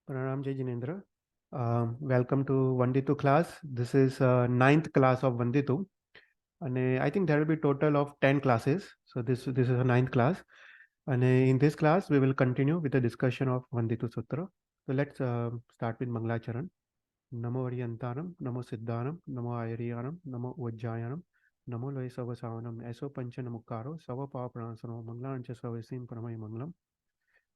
Pranam Jai Jinendra. Welcome to Vanditu class. This is ninth class of Vanditu. And I think there will be total of 10 classes. So this is a ninth class. And in this class, we will continue with the discussion of Vanditu Sutra. So let's start with Mangalacharan. Namo Ariyantaram, Namo Siddhanam, Namo Ayariyanam, Namo Vajjayanam, Namo Loy Savasavanam, Eso Pancha Namukaro, Sava Papanasano, Mangalancha Savasim Paramay Mangalam.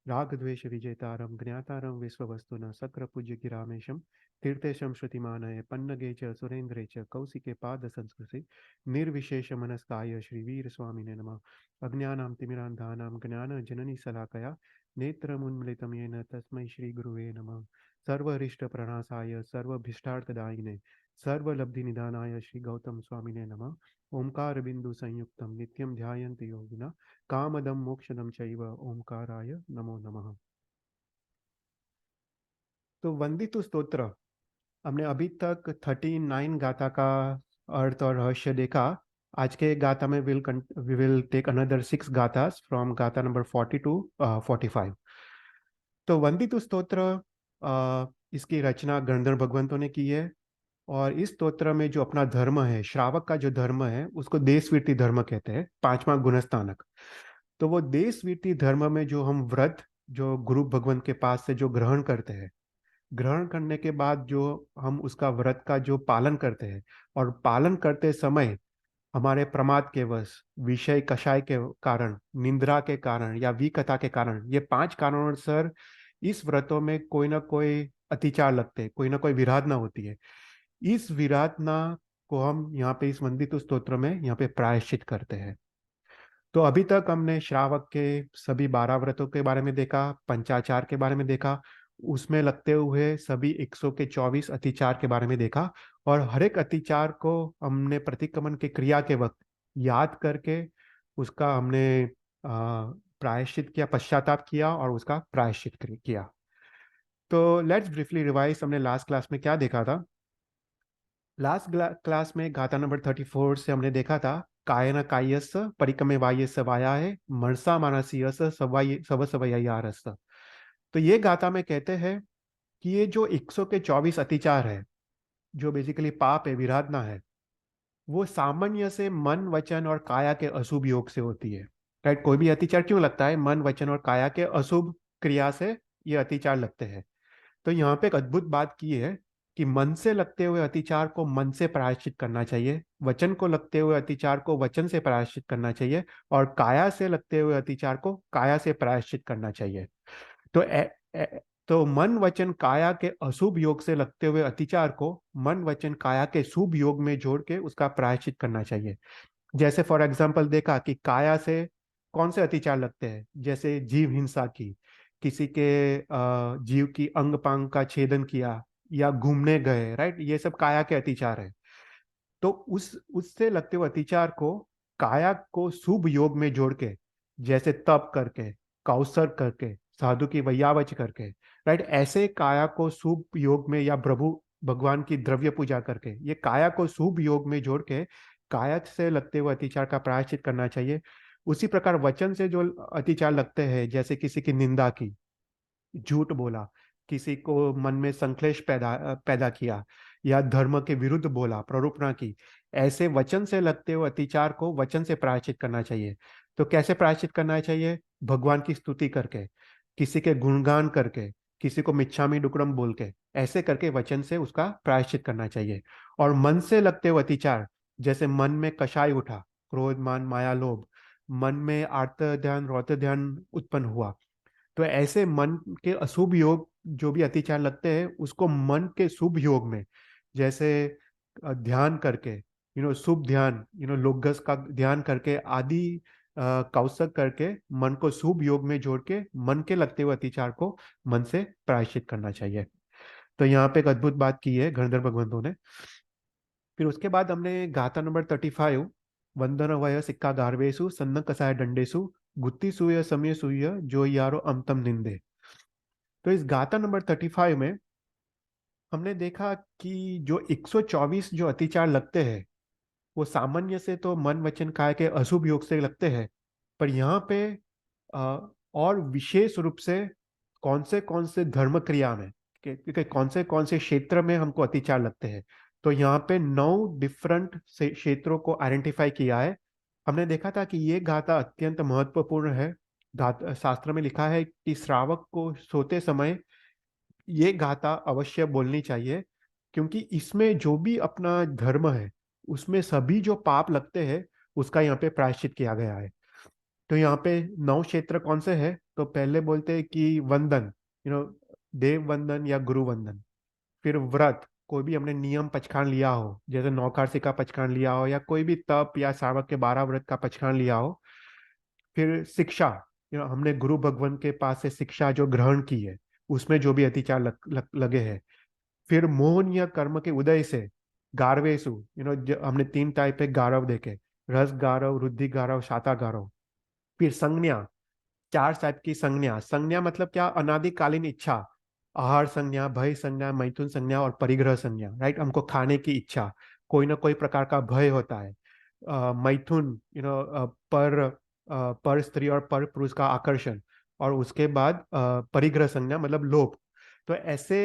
राग द्वेष विजेतारं ज्ञातारं विश्ववस्तुना सक्र पूज्य गिरामेशं तीर्थेशं श्रुतिमानय पन्नगे च सुरेन्द्रे च कौशिके पाद संस्कृति निर्विशेष मनस्काय श्री वीर स्वामिने नमः। अज्ञानां तिमिरान्धानां ज्ञान जननी शलाकया नेत्रमुन्मिलितं येन तस्मै श्री गुरुवे नमः। सर्वरिष्ट प्रणासाय सर्वभीष्टार्थदायिने सर्वलब्धिनिधानाय श्री गौतम स्वामिने नमः। ओंकार बिंदु संयुक्तं नित्यं ध्यायन्ति योगिना कामदम मोक्षदम चैव ओंकाराय नमो नमः। तो वंदितु स्तोत्र हमने अभी तक 39 गाथा का अर्थ और रहस्य देखा। आज के गाथा में वी विल टेक अनदर 6 गाथास फ्रॉम गाथा नंबर 40 टू 45। तो वंदितु स्तोत्र इसकी रचना गणधर भगवंतों ने की है और इस स्तोत्र में जो अपना धर्म है, श्रावक का जो धर्म है, उसको देशवीति धर्म कहते हैं, 5वां गुणस्थानक। तो वो देशवीति धर्म में जो हम व्रत जो गुरु भगवंत के पास से जो ग्रहण करते हैं, ग्रहण करने के बाद जो हम उसका व्रत का जो पालन करते हैं और पालन करते समय हमारे प्रमाद के वश, विषय कषाय के कारण, निंद्रा के कारण या विकथा के कारण, ये 5 कारणों सर इस व्रतों में कोई ना कोई अतिचार लगते हैं, कोई ना कोई विराधना होती है। इस विराधना को हम यहाँ पे इस वंदित स्तोत्र में यहाँ पे प्रायश्चित करते हैं। तो अभी तक हमने श्रावक के सभी 12 व्रतों के बारे में देखा, पंचाचार के बारे में देखा, उसमें लगते हुए सभी 124 अतिचार के बारे में देखा और हर एक अतिचार को हमने प्रतिक्रमण के क्रिया के वक्त याद करके उसका हमने प्रायश्चित किया, पश्चाताप किया और उसका प्रायश्चित किया। तो लेट्स ब्रीफली रिवाइज। हमने लास्ट क्लास में क्या देखा था? लास्ट क्लास में गाथा नंबर 34 से हमने देखा था कायन कायस परिकमे वायस वाया है मरसा मानसीयस सव सवयारस। तो ये गाथा में कहते हैं कि ये जो 124 अतिचार है, जो बेसिकली पाप है, विराधना है, वो सामान्य से मन वचन और काया के अशुभ योग से होती है। राइट? कोई भी अतिचार क्यों लगता है? मन वचन और काया के अशुभ क्रिया से ये अतिचार लगते हैं। तो यहाँ पे एक अद्भुत बात की है कि मन से लगते हुए अतिचार को मन से प्रायश्चित करना चाहिए, वचन को लगते हुए अतिचार को वचन से प्रायश्चित करना चाहिए और काया से लगते हुए अतिचार को काया से प्रायश्चित करना चाहिए। तो तो मन वचन काया के अशुभ योग से लगते हुए अतिचार को मन वचन काया के शुभ योग में जोड़ के उसका प्रायश्चित करना चाहिए। जैसे फॉर एग्जाम्पल देखा कि काया से कौन से अतिचार लगते हैं, जैसे जीव हिंसा की, किसी के जीव की अंग पांग का छेदन किया या घूमने गए, राइट? ये सब काया के अतिचार है। तो उससे लगते हुए अतिचार को काया को शुभ योग में जोड़ के, जैसे तप करके, कौसर करके, साधु की वैयावच करके, राइट, ऐसे काया को शुभ योग में या प्रभु भगवान की द्रव्य पूजा करके, ये काया को शुभ योग में जोड़ के काया से लगते हुए अतिचार का प्रायश्चित करना चाहिए। उसी प्रकार वचन से जो अतिचार लगते हैं, जैसे किसी की निंदा की, झूठ बोला, किसी को मन में संक्लेश पैदा किया या धर्म के विरुद्ध बोला, प्ररूपणा की, ऐसे वचन से लगते हुए अतिचार को वचन से प्रायश्चित करना चाहिए। तो कैसे प्रायश्चित करना चाहिए? भगवान की स्तुति करके, किसी के गुणगान करके, किसी को मिच्छामी डुकड़म बोल के, ऐसे करके वचन से उसका प्रायश्चित करना चाहिए। और मन से लगते हुए अतिचार, जैसे मन में कषाय उठा, क्रोध मान माया लोभ, मन में आर्त ध्यान रौद्र ध्यान उत्पन्न हुआ, तो ऐसे मन के अशुभ योग जो भी अतिचार लगते हैं उसको मन के शुभ योग में, जैसे ध्यान करके, शुभ ध्यान, लोगस का ध्यान करके आदि कौशक करके मन को शुभ योग में जोड़ के मन के लगते हुए अतिचार को मन से प्रायश्चित करना चाहिए। तो यहाँ पे एक अद्भुत बात की है गणधर भगवंतों ने। फिर उसके बाद हमने गाथा नंबर 35 वंदन वय सिक्का गार्वेशु सन्न कसाय दंडेशु गुत्ती सूय समय सूय जो यारो अमतम निंदे। तो इस गाथा नंबर 35 में हमने देखा कि जो 124 जो अतिचार लगते हैं वो सामान्य से तो मन वचन काय के अशुभ योग से लगते हैं, पर यहाँ पे और विशेष रूप से कौन से धर्म क्रिया में, कि कौन से क्षेत्र में हमको अतिचार लगते हैं। तो यहाँ पे 9 डिफरेंट क्षेत्रों को आइडेंटिफाई किया है। हमने देखा था कि ये गाथा अत्यंत महत्वपूर्ण है। शास्त्र में लिखा है कि श्रावक को सोते समय ये गाथा अवश्य बोलनी चाहिए, क्योंकि इसमें जो भी अपना धर्म है, उसमें सभी जो पाप लगते हैं उसका यहाँ पे प्रायश्चित किया गया है। तो यहाँ पे 9 क्षेत्र कौन से हैं? तो पहले बोलते हैं कि वंदन, देव वंदन या गुरु वंदन। फिर व्रत, कोई भी हमने नियम पचखान लिया हो, जैसे नौकार्सी का पचखान लिया हो या कोई भी तप या श्रावक के 12 व्रत का पचखान लिया हो। फिर शिक्षा, हमने गुरु भगवान के पास से शिक्षा जो ग्रहण की है, उसमें जो भी अतिचार लगे हैं। फिर मोहन या कर्म के उदय से गारवेशु, हमने 3 टाइप है गारव देखे, रस गारव, रुद्धि गारव, शाता गारव। फिर संज्ञा, 4 टाइप की संज्ञा। संज्ञा मतलब क्या? अनादिकालीन इच्छा, आहार संज्ञा, भय संज्ञा, मैथुन संज्ञा और परिग्रह संज्ञा। राइट, हमको खाने की इच्छा, कोई ना कोई प्रकार का भय होता है। मैथुन, पर स्त्री और पर पुरुष का आकर्षण। और उसके बाद परिग्रह संज्ञा मतलब लोभ। तो ऐसे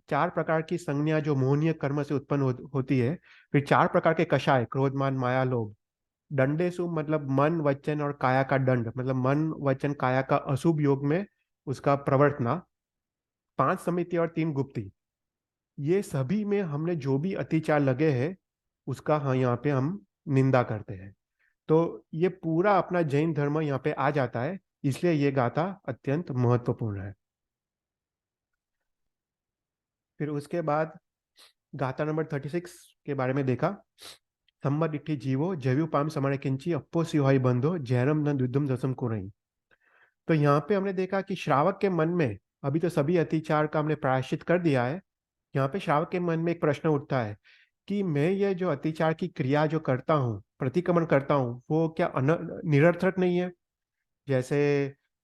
4 प्रकार की संज्ञा जो मोहनीय कर्म से उत्पन्न होती है। फिर 4 प्रकार के कषाय, क्रोध, मान, माया, लोभ। दंडेसु मतलब मन, वचन और काया का दंड, मतलब मन, वचन, काया का अशुभ योग में उसका प्रवर्तना। 5 समिति और 3 गुप्ती, ये सभी में हमने जो भी अतिचार लगे हैं उसका, हाँ, यहाँ पे हम निंदा करते हैं। तो ये पूरा अपना जैन धर्म यहाँ पे आ जाता है, इसलिए ये गाथा अत्यंत महत्वपूर्ण है। फिर उसके बाद गाथा नंबर 36 के बारे में देखा। संबद इट्ठी जीवो जयु पाम समाने किंची अप्पो सिवाई बंधो जैनम न द्विदुम दसम कुरई। तो यहाँ पे हमने देखा कि श्रावक के मन में, अभी तो सभी अतिचार का हमने प्रायश्चित कर दिया है। यहाँ पे श्रावक के मन में एक प्रश्न उठता है कि मैं ये जो अतिचार की क्रिया जो करता हूँ, प्रतिक्रमण करता हूँ, वो क्या निरर्थक नहीं है? जैसे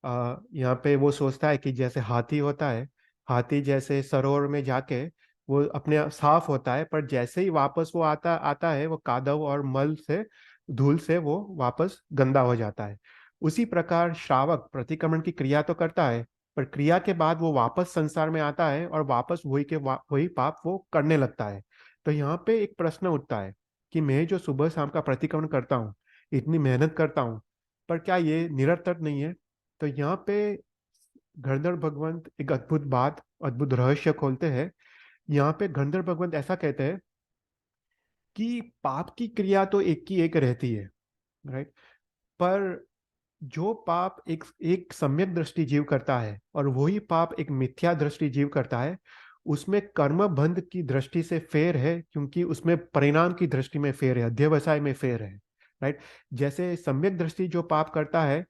यहाँ पे वो सोचता है कि जैसे हाथी होता है, हाथी जैसे सरोवर में जाके वो अपने आप साफ होता है, पर जैसे ही वापस वो आता आता है, वो कादव और मल से, धूल से वो वापस गंदा हो जाता है। उसी प्रकार श्रावक प्रतिक्रमण की क्रिया तो करता है, पर क्रिया के बाद वो वापस संसार में आता है और वापस वही पाप वो करने लगता है। तो यहाँ पे एक प्रश्न उठता है कि मैं जो सुबह शाम का प्रतिक्रमण करता हूँ, इतनी मेहनत करता हूँ, पर क्या ये निरर्थक नहीं है? तो यहाँ पे गणधर भगवंत एक अद्भुत बात, अद्भुत रहस्य खोलते हैं। यहाँ पे गणधर भगवंत ऐसा कहते हैं कि पाप की क्रिया तो एक की एक रहती है, राइट। पर जो पाप एक एक सम्यक दृष्टि जीव करता है और वही पाप एक मिथ्या दृष्टि जीव करता है, उसमें कर्म बंध की दृष्टि से फेर है, क्योंकि उसमें परिणाम की दृष्टि में फेर है, अध्यवसाय में फेर है। राइट। जैसे सम्यक दृष्टि जो पाप करता है,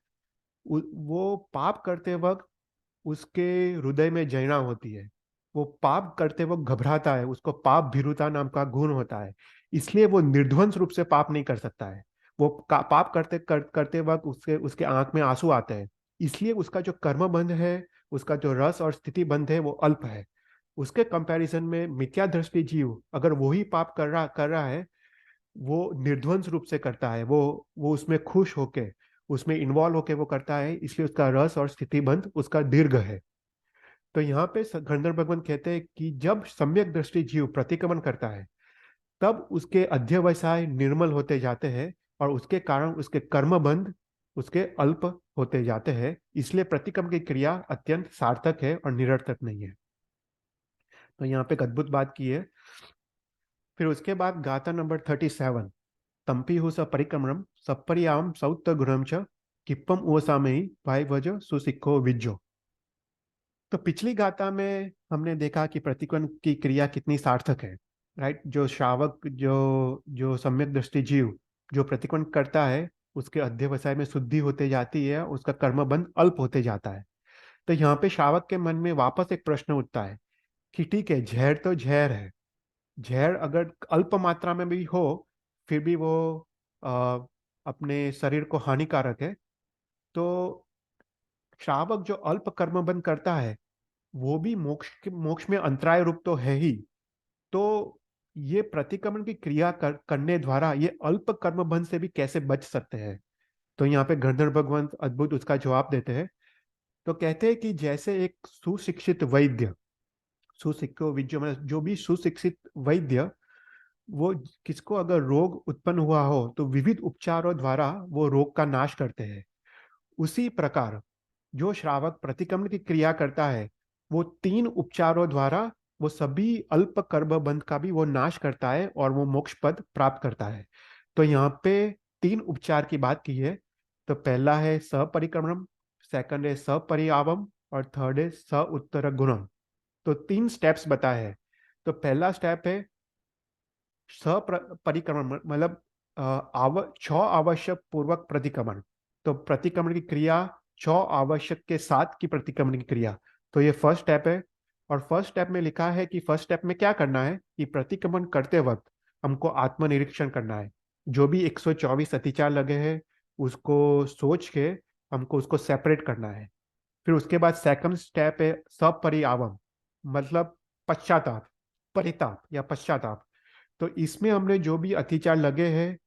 वो पाप करते वक्त उसके हृदय में जयना होती है। वो पाप करते वक्त घबराता है, उसको पाप भीरुता नाम का गुण होता है। इसलिए वो निर्ध्वंस रूप से पाप नहीं कर सकता है। वो पाप करते वक्त उसके उसके आंख में आंसू आते हैं। इसलिए उसका जो कर्म बंध है, उसका जो रस और स्थिति बंध है, वो अल्प है। उसके कंपैरिजन में मिथ्या दृष्टि जीव अगर वही पाप कर रहा है, वो निर्ध्वंस रूप से करता है। वो उसमें खुश होके, उसमें इन्वॉल्व होके वो करता है, इसलिए उसका रस और स्थितिबंध उसका दीर्घ है। तो यहाँ पे गंधर्व भगवान कहते हैं कि जब सम्यक दृष्टि जीव प्रतिक्रमण करता है, तब उसके अध्यवसाय निर्मल होते जाते हैं और उसके कारण उसके कर्मबंध उसके अल्प होते जाते हैं। इसलिए प्रतिक्रमण की क्रिया अत्यंत सार्थक है और निरर्थक नहीं है। तो यहाँ पे एक अद्भुत बात की है। फिर उसके बाद गाथा नंबर 37, तंपीहु स परिक्रमणम सपरियाम सौत गुरम च किप्पम ओसामयी भाई वज सुसिक्खो विज्जो। तो पिछली गाथा में हमने देखा कि प्रतिक्रमण की क्रिया कितनी सार्थक है। राइट। जो श्रावक, जो जो सम्यक दृष्टि जीव जो प्रतिक्रमण करता है, उसके अध्यवसाय में शुद्धि होते जाती है, उसका कर्मबंध अल्प होते जाता है। तो यहाँ पे श्रावक के मन में वापस एक प्रश्न उठता है कि ठीक है, जहर तो जहर है, जहर अगर अल्प मात्रा में भी हो, फिर भी वो अ, अपने शरीर को हानिकारक है। तो श्रावक जो अल्प कर्मबंध करता है, वो भी मोक्ष में अंतराय रूप तो है ही। तो ये प्रतिक्रमण की क्रिया करने द्वारा ये अल्प कर्मबंध से भी कैसे बच सकते हैं? तो यहाँ पे गणधर भगवंत अद्भुत उसका जवाब देते हैं। तो कहते हैं कि जैसे एक सुशिक्षित वैद्य जो भी सुशिक्षित वैद्य, वो किसको अगर रोग उत्पन्न हुआ हो तो विविध उपचारों द्वारा वो रोग का नाश करते हैं। उसी प्रकार जो श्रावक प्रतिक्रमण की क्रिया करता है, वो 3 उपचारों द्वारा वो सभी अल्प कर्मबंध का भी वो नाश करता है और वो मोक्ष पद प्राप्त करता है। तो यहाँ पे 3 उपचार की बात की है। तो पहला है सपरिक्रमणम, सेकंड है सपरियावम, और थर्ड है स उत्तर गुणम। तो 3 स्टेप्स बताए हैं। तो पहला स्टेप है सपरिक्रमण, मतलब 6 आवश्यक पूर्वक प्रतिक्रमण। तो प्रतिक्रमण की क्रिया 6 आवश्यक के साथ की प्रतिक्रमण की क्रिया। तो ये फर्स्ट स्टेप है। और फर्स्ट स्टेप में लिखा है कि फर्स्ट स्टेप में क्या करना है कि प्रतिक्रमण करते वक्त हमको आत्मनिरीक्षण करना है। जो भी 124 अतिचार लगे हैं उसको सोच के हमको उसको सेपरेट करना है। फिर उसके बाद सेकंड स्टेप है सपरिआवम, मतलब पश्चाताप, परिताप या पश्चाताप। तो इसमें हमने जो भी अतिचार लगे हैं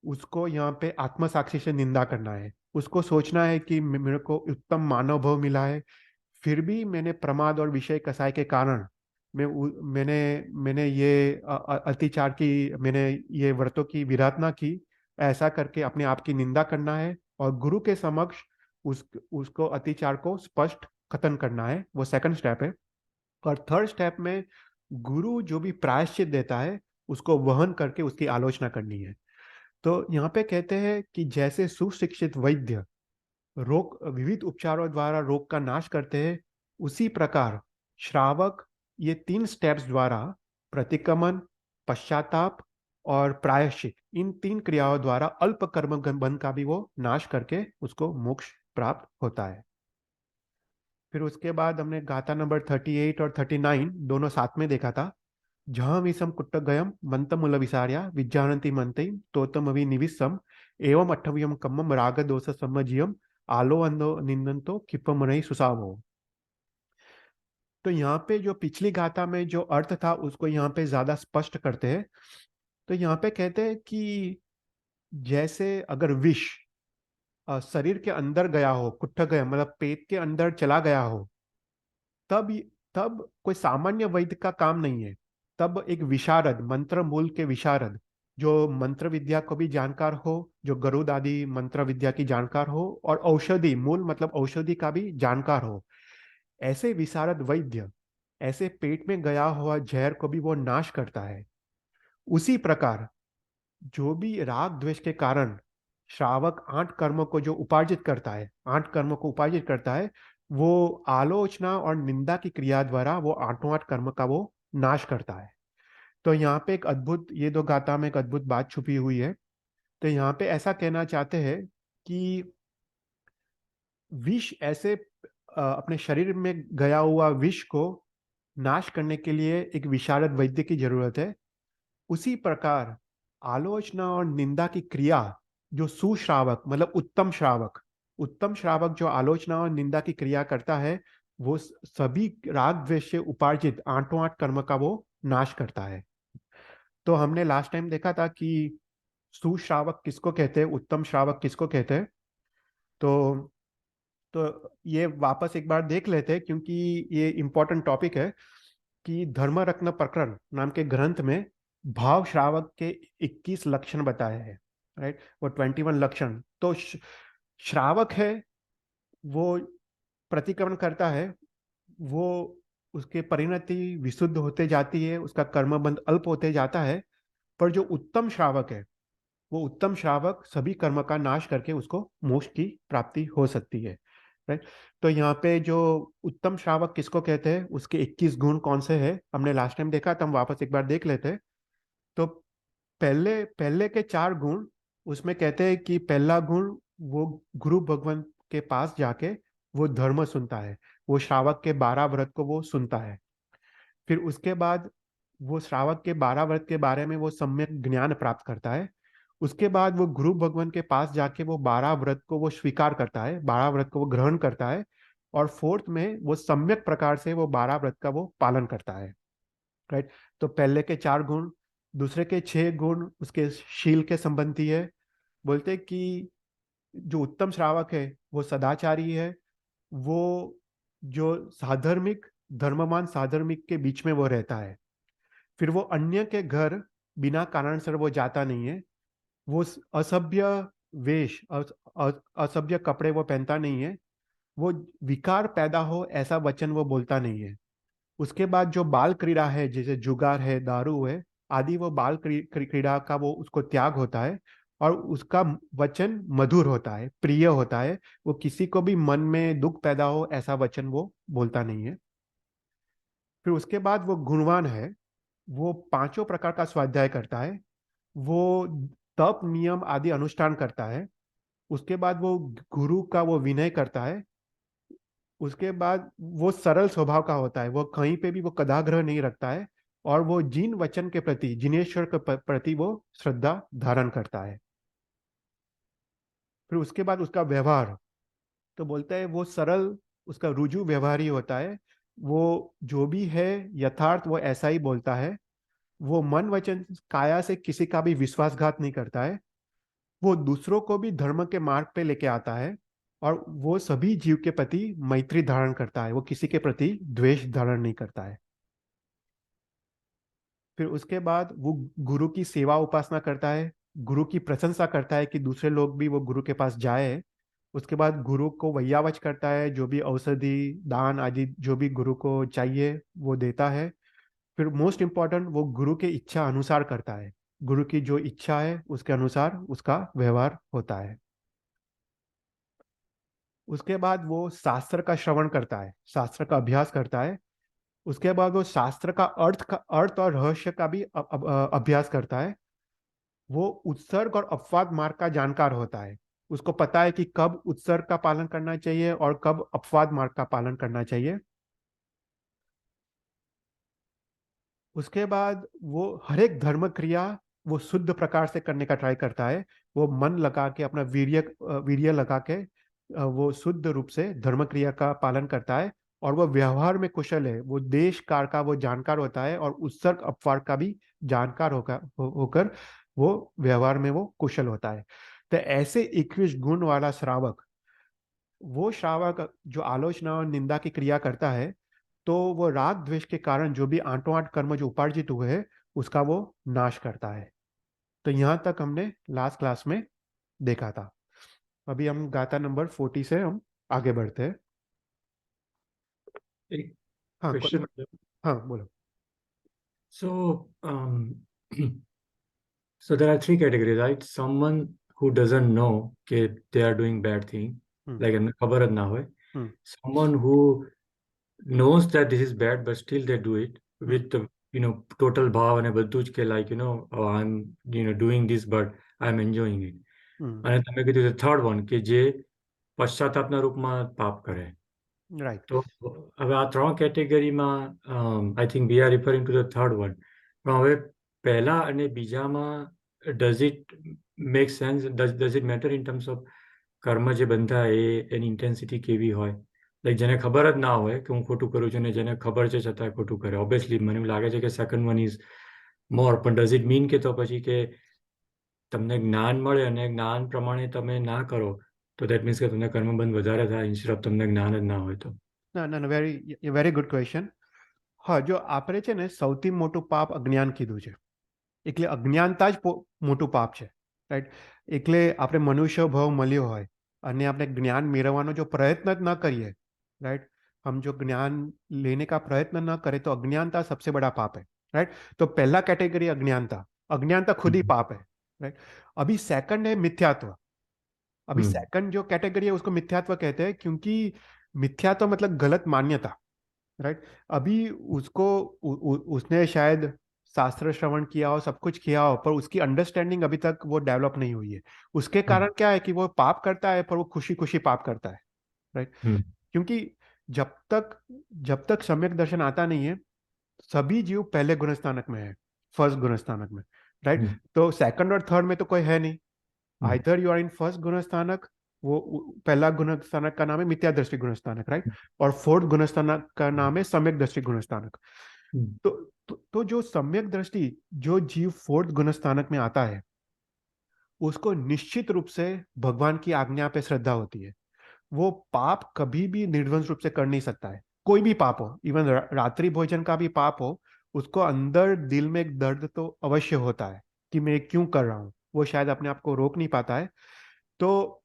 उसको यहाँ पे आत्मसाक्षी से निंदा करना है। उसको सोचना है कि मेरे को उत्तम मानव भाव मिला है, फिर भी मैंने प्रमाद और विषय कसाय के कारण मैंने मैंने ये अतिचार की, मैंने ये व्रतों की विराधना की। ऐसा करके अपने आप की निंदा करना है और गुरु के समक्ष उसको अतिचार को स्पष्ट खत्म करना है। वो सेकंड स्टेप है। और थर्ड स्टेप में गुरु जो भी प्रायश्चित देता है उसको वहन करके उसकी आलोचना करनी है। तो यहाँ पे कहते हैं कि जैसे सुशिक्षित वैद्य रोग विविध उपचारों द्वारा रोग का नाश करते हैं, उसी प्रकार श्रावक ये 3 स्टेप्स द्वारा प्रतिक्रमण, पश्चाताप और प्रायश्चित, इन 3 क्रियाओं द्वारा अल्प कर्म बंध का भी वो नाश करके उसको मोक्ष प्राप्त होता है। फिर उसके बाद हमने गाथा नंबर 38 और 39 दोनों साथ में देखा था। जहाँ विषम कुट्टगयम मंतमुल विसार्या विज्ञानंति मंतई तोतम अवि निविसम एवं अठव्यम कम्मम राग दोष सम्मजियम आलो अंदो निंदंतो किपम नहीं सुसावो। तो यहाँ पे जो पिछली गाथा में जो अर्थ था उसको यहाँ पे ज्यादा स्पष्ट करते हैं। तो यहाँ पे कहते हैं कि जैसे अगर विष शरीर के अंदर गया हो, कुट्टगय मतलब पेट के अंदर चला गया हो, तब तब कोई सामान्य वैद्य का काम नहीं है। तब एक विशारद, मंत्र मूल के विशारद, जो मंत्र विद्या को भी जानकार हो, जो गरुड़ आदि मंत्र विद्या की जानकार हो, और औषधि मूल मतलब औषधि का भी जानकार हो, ऐसे विशारद वैद्य ऐसे पेट में गया हुआ जहर को भी वो नाश करता है। उसी प्रकार जो भी राग द्वेष के कारण श्रावक 8 कर्मों को जो उपार्जित करता है, 8 कर्मों को उपार्जित करता है, वो आलोचना और निंदा की क्रिया द्वारा वो 8 कर्म का वो नाश करता है। तो यहाँ पे एक अद्भुत, ये 2 गाथा में एक अद्भुत बात छुपी हुई है। तो यहाँ पे ऐसा कहना चाहते हैं कि विष ऐसे अपने शरीर में गया हुआ विष को नाश करने के लिए एक विशारद वैद्य की जरूरत है। उसी प्रकार आलोचना और निंदा की क्रिया जो सुश्रावक मतलब उत्तम श्रावक जो आलोचना और निंदा की क्रिया करता है, वो सभी राग द्वेष से उपार्जित 8 कर्म का वो नाश करता है। तो हमने लास्ट टाइम देखा था कि सुश्रावक किसको कहते हैं, उत्तम श्रावक किसको कहते हैं। तो ये वापस एक बार देख लेते हैं क्योंकि ये इंपॉर्टेंट टॉपिक है कि धर्मरत्न प्रकरण नाम के ग्रंथ में भाव श्रावक के 21 लक्षण बताए हैं। राइट, वो 21 लक्षण। तो श्रावक है, वो प्रतिक्रमण करता है, वो उसके परिणति विशुद्ध होते जाती है, उसका कर्मबंध अल्प होते जाता है। पर जो उत्तम श्रावक है, वो उत्तम श्रावक सभी कर्म का नाश करके उसको मोक्ष की प्राप्ति हो सकती है। राइट। तो यहाँ पे जो उत्तम श्रावक किसको कहते हैं, उसके 21 गुण कौन से हैं, हमने लास्ट टाइम देखा था, हम वापस एक बार देख लेते हैं। तो पहले पहले के 4 गुण, उसमें कहते हैं कि पहला गुण, वो गुरु भगवान के पास जाके वो धर्म सुनता है, वो श्रावक के 12 व्रत को वो सुनता है। फिर उसके बाद वो श्रावक के 12 व्रत के बारे में वो सम्यक ज्ञान प्राप्त करता है। उसके बाद वो गुरु भगवान के पास जाके वो 12 व्रत को वो स्वीकार करता है, 12 व्रत को वो ग्रहण करता है। और फोर्थ में वो सम्यक प्रकार से वो 12 व्रत का वो पालन करता है। राइट। तो पहले के 4 गुण, दूसरे के 6 गुण उसके शील के संबंधी है। बोलते कि जो उत्तम श्रावक है वो सदाचारी है, वो जो साधर्मिक धर्मवान साधर्मिक के बीच में वो रहता है। फिर वो अन्य के घर बिना कारण से वो जाता नहीं है। वो असभ्य वेश, असभ्य कपड़े वो पहनता नहीं है। वो विकार पैदा हो ऐसा वचन वो बोलता नहीं है। उसके बाद जो बाल क्रीड़ा है, जैसे जुगार है, दारू है आदि, वो बाल क्रीड़ा का वो उसको त्याग होता है। और उसका वचन मधुर होता है, प्रिय होता है। वो किसी को भी मन में दुख पैदा हो ऐसा वचन वो बोलता नहीं है। फिर उसके बाद वो गुणवान है। वो पांचों प्रकार का स्वाध्याय करता है। वो तप नियम आदि अनुष्ठान करता है। उसके बाद वो गुरु का वो विनय करता है। उसके बाद वो सरल स्वभाव का होता है, वो कहीं पे भी वो कदाग्रह नहीं रखता है। और वो जिन वचन के प्रति, जिनेश्वर के प्रति वो श्रद्धा धारण करता है। फिर उसके बाद उसका व्यवहार, तो बोलते हैं वो सरल, उसका रुजु व्यवहार ही होता है। वो जो भी है यथार्थ वो ऐसा ही बोलता है। वो मन वचन काया से किसी का भी विश्वासघात नहीं करता है। वो दूसरों को भी धर्म के मार्ग पे लेके आता है। और वो सभी जीव के प्रति मैत्री धारण करता है, वो किसी के प्रति द्वेष धारण नहीं करता है। फिर उसके बाद वो गुरु की सेवा उपासना करता है। गुरु की प्रशंसा करता है कि दूसरे लोग भी वो गुरु के पास जाए। उसके बाद गुरु को वैयावच करता है, जो भी औषधि दान आदि जो भी गुरु को चाहिए वो देता है। फिर मोस्ट इम्पॉर्टेंट, वो गुरु के इच्छा अनुसार करता है। गुरु की जो इच्छा है उसके अनुसार उसका व्यवहार होता है। उसके बाद वो शास्त्र का श्रवण करता है, शास्त्र का अभ्यास करता है। उसके बाद वो शास्त्र का अर्थ और रहस्य का भी अभ्यास करता है। वो उत्सर्ग और अपवाद मार्ग का जानकार होता है। उसको पता है कि कब उत्सर्ग का पालन करना चाहिए और कब अपवाद मार्ग का पालन करना चाहिए। उसके बाद वो हर एक धर्म क्रिया वो शुद्ध प्रकार से करने का ट्राई करता है। वो मन लगा के, अपना वीर्य लगा के वो शुद्ध रूप से धर्म क्रिया का पालन करता है। और वो व्यवहार में कुशल है, वो देश काल का वो जानकार होता है और उत्सर्ग अपवाद का भी जानकार होकर वो व्यवहार में वो कुशल होता है। तो ऐसे 21 गुण वाला श्रावक, वो श्रावक जो आलोचना और निंदा की क्रिया करता है, तो वो राग द्वेष के कारण जो भी आठों आठ कर्म जो उपार्जित हुए हैं उसका वो नाश करता है। तो यहाँ तक हमने लास्ट क्लास में देखा था। अभी हम गाथा नंबर 40 से हम आगे बढ़ते हैं। एक हाँ क्वेश्चन। हाँ बोलो। So, so there are three categories, right? Someone who doesn't know that they are doing bad thing, hmm like in खबर ना होए. हम्म Someone who knows that this is bad, but still they do it hmm with the total ભાવ અને બધું જ કે like oh, I'm doing this, but I'm enjoying it. हम्म અને તમે કીધું the third one કે જે પશ્ચાતાપના રૂપમાં પાપ કરે. राइट। તો હવે આ ત્રણ કેટેગરીમાં I think we are referring to the third one. પણ હવે પહેલા અને બીજામાં does it make sense, does it matter in terms of કર્મ જે બંધા એની ઇન્ટેન્સિટી કેવી હોય? લાઈક જેને ખબર જ ના હોય કે હું ખોટું કરું છું ને જેને ખબર છે છતાં ખોટું કરે, ઓબ્વિયસલી મને એવું લાગે છે કે સેકન્ડ વન ઇઝ મોર. પણ ડઝ ઇટ મીન કે તો પછી કે તમને જ્ઞાન મળે અને જ્ઞાન પ્રમાણે તમે ના કરો તો દેટ મીન્સ કે તમને કર્મબંધ વધારે થાય ઇન્સ્ટેડ ઓફ તમને જ્ઞાન જ ના હોય તો? ના ના, વેરી વેરી ગુડ ક્વેશ્ચન. હા, જો આપણે છે ને સૌથી મોટું પાપ અજ્ઞાન કીધું છે. એટલે અજ્ઞાનતા જ મોટું પાપ છે, રાઈટ. એટલે આપણે મનુષ્ય ભાવ મળ્યો હોય અને આપણે જ્ઞાન મેળવવાનો જો પ્રયત્ન જ ન કરીએ, राइट, हम जो ज्ञान लेने का प्रयत्न न करें तो अज्ञानता सबसे बड़ा पाप है, राइट. तो पहला कैटेगरी अज्ञानता, अज्ञानता खुद ही पाप है, राइट. अभी सेकंड है मिथ्यात्व. अभी हम्म सेकंड जो कैटेगरी है उसको मिथ्यात्व कहते हैं, क्योंकि मिथ्यात्व मतलब गलत मान्यता, राइट. अभी उसको उसने शायद शास्त्र श्रवण किया हो, सब कुछ किया हो, पर उसकी अंडरस्टैंडिंग अभी तक वो डेवलप नहीं हुई है. उसके कारण क्या है कि वो पाप करता है पर वो खुशी खुशी पाप करता है, राइट. हम्म क्योंकि जब तक जब तक सम्यक दर्शन आता नहीं है, सभी जीव पहले गुणस्थानक में है, फर्स्ट गुणस्थानक में, राइट. हम्म तो सेकंड और थर्ड में तो कोई है नहीं. Hmm either you are in first गुणस्थानक, वो पहला गुणस्थानक का नाम है मिथ्या दृष्टि गुणस्थानक, राइट. और फोर्थ गुणस्थानक का नाम है सम्यक दृष्टि गुणस्थानक. हम्म तो, तो जो सम्यक दृष्टि, जो जीव फोर्थ गुणस्थानक में आता है उसको निश्चित रूप से भगवान की आज्ञा पे श्रद्धा होती है. वो पाप कभी भी निर्द्वंस रूप से कर नहीं सकता है. कोई भी पाप हो, इवन रात्रि भोजन का भी पाप हो, उसको अंदर दिल में एक दर्द तो अवश्य होता है कि मैं क्यों कर रहा हूँ, वो शायद अपने आप को रोक नहीं पाता है। तो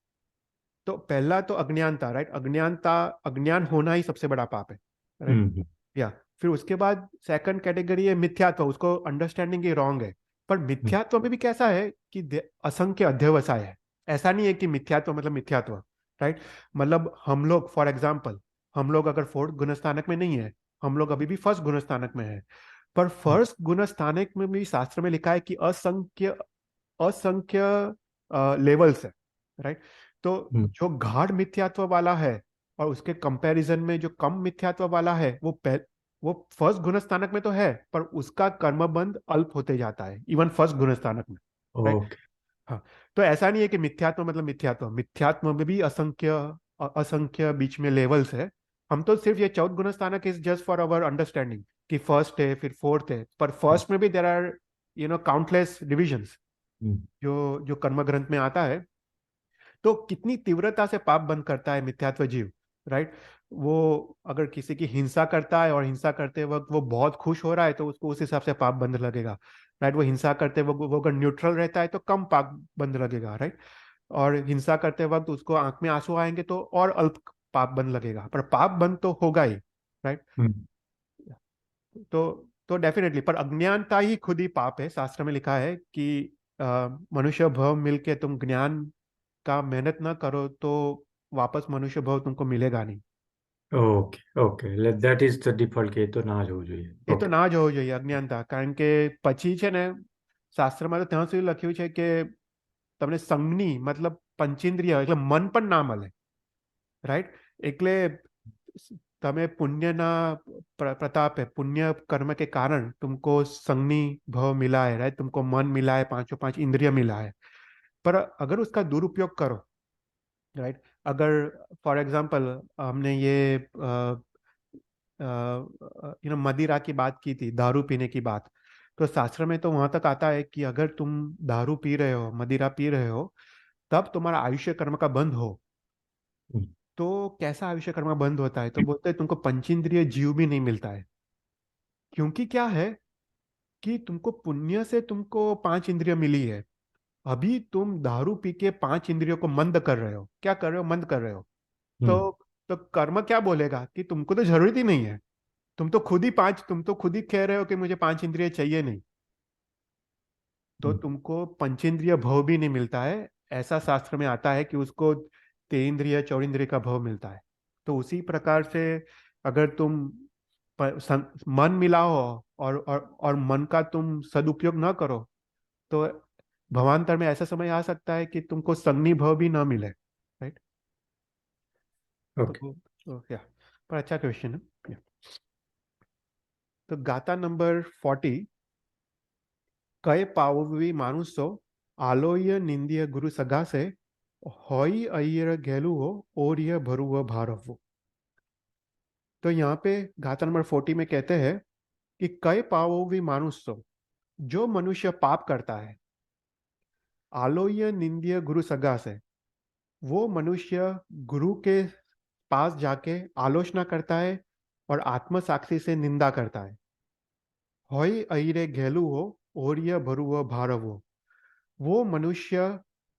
तो पहला तो अज्ञानता, राइट, अज्ञानता, अज्ञान होना ही सबसे बड़ा पाप है, राइट। हम्म या फिर उसके बाद सेकंड कैटेगरी है मिथ्यात्व, उसको अंडरस्टैंडिंग ही रॉन्ग है। पर हम्म मिथ्यात्व में भी कैसा है कि असंख्य अध्यवसाय है। ऐसा नहीं है कि मिथ्यात्व मतलब मिथ्यात्व, राइट। मतलब हम लोग फॉर एग्जाम्पल, हम लोग अगर फोर्थ गुणस्थानक में नहीं है, हम लोग अभी भी फर्स्ट गुणस्थानक में है। पर फर्स्ट गुणस्थानक में भी शास्त्र में लिखा है कि असंख्य असंख्य लेवल्स है, राइट। तो हम्म, जो गाढ़ मिथ्यात्व वाला है और उसके कंपैरिजन में जो कम मिथ्यात्व वाला है, वो फर्स्ट गुणस्थानक में तो है, पर उसका कर्मबंध अल्प होते जाता है इवन फर्स्ट गुणस्थानक में, राइट। ओके। हाँ। तो ऐसा नहीं है कि मिथ्यात्व मतलब मिथ्यात्व, मिथ्यात्व में भी असंख्य असंख्य बीच में लेवल्स है। हम तो सिर्फ ये चौथ गुणस्थानक is just for our understanding कि फर्स्ट है फिर फोर्थ है, पर फर्स्ट में भी there are countless divisions hmm, जो कर्म ग्रंथ में आता है। तो कितनी तीव्रता से पाप बंद करता है मिथ्यात्व जीव, राइट। वो अगर किसी की हिंसा करता है और हिंसा करते वक्त वो बहुत खुश हो रहा है तो उसको उस हिसाब से पाप बंद लगेगा, राइट। वो हिंसा करते वक्त वो अगर न्यूट्रल रहता है तो कम पाप बंद लगेगा, राइट। और हिंसा करते वक्त उसको आंख में आंसू आएंगे तो और अल्प पाप बंद लगेगा, पर पाप बंद तो होगा ही, राइट। हम्म, तो डेफिनेटली, पर अज्ञानता ही खुद ही पाप है। शास्त्र में लिखा है कि मनुष्य भव मिलके तुम ज्ञान का मेहनत ना करो तो वापस मनुष्य भव तुमको मिलेगा नहीं। ઓકે ઓકે એટલે that is the default કે એ તો ના જ હોવું જોઈએ. એ તો ઓકે. ના જ હોવું જોઈએ અજ્ઞાનતા, કારણ કે પછી છે ને શાસ્ત્રમાં તો ત્યાં સુધી લખ્યું છે કે તમને સંજ્ઞી મતલબ પંચેન્દ્રિય એટલે મન પણ ના મળે, રાઈટ। એટલે તમે पुण्यના प्रताप है, पुण्य कर्म के कारण तुमको संगनी भव मिला है, राइट। तुमको मन मिला है, पांचों पांच इंद्रिय मिला है। पर अगर उसका दुरुपयोग करो, राइट, अगर फॉर एग्जांपल हमने ये मदिरा की बात की थी, दारू पीने की बात, तो शास्त्र में तो वहां तक आता है कि अगर तुम दारू पी रहे हो, मदिरा पी रहे हो, तब तुम्हारा आयुष्य कर्म का बंध हो। हम्म, तो कैसा आयुष्य कर्म बंद होता है, तो बोलते हैं तुमको पंचेंद्रिय जीव भी नहीं मिलता है। क्योंकि क्या है कि तुमको पुण्य से तुमको पांच इंद्रिय मिली है। अभी तुम दारू पी के पांच इंद्रियों को मंद कर रहे हो, क्या कर रहे हो, मंद कर रहे हो। हम्म, तो तो कर्म क्या बोलेगा कि तुमको तो जरूरत ही नहीं है, तुम तो खुद ही कह रहे हो कि मुझे पांच इंद्रिय चाहिए नहीं। तो हम्म, तुमको पंचेंद्रिय भव भी नहीं मिलता है। ऐसा शास्त्र में आता है कि उसको तेंद्रिय चौरिंद्रिय का भव मिलता है। तो उसी प्रकार से अगर तुम मन मिलाओ और मन का तुम सदुपयोग ना करो, तो भवांतर में ऐसा समय आ सकता है कि तुमको संगनी भव भी ना मिले, राइट। ओके. तो या, पर अच्छा क्वेश्चन है। Yeah. तो गाथा नंबर 40, कय पाववी मानुसो आलोय निंदिय गुरु सगासे होई अय्यर गेलु हो ओरिय भरुव भारव। तो यहाँ पे गाथा नंबर 40 में कहते हैं कि कय पाववी मानुसो, जो मनुष्य पाप करता है, आलोय निंदिय गुरु सगा से, वो मनुष्य गुरु के पास जाके आलोचना करता है और आत्म साक्षी से निंदा करता है। होई अहिरे घेलु हो ओरिय भरुव भारव, वो मनुष्य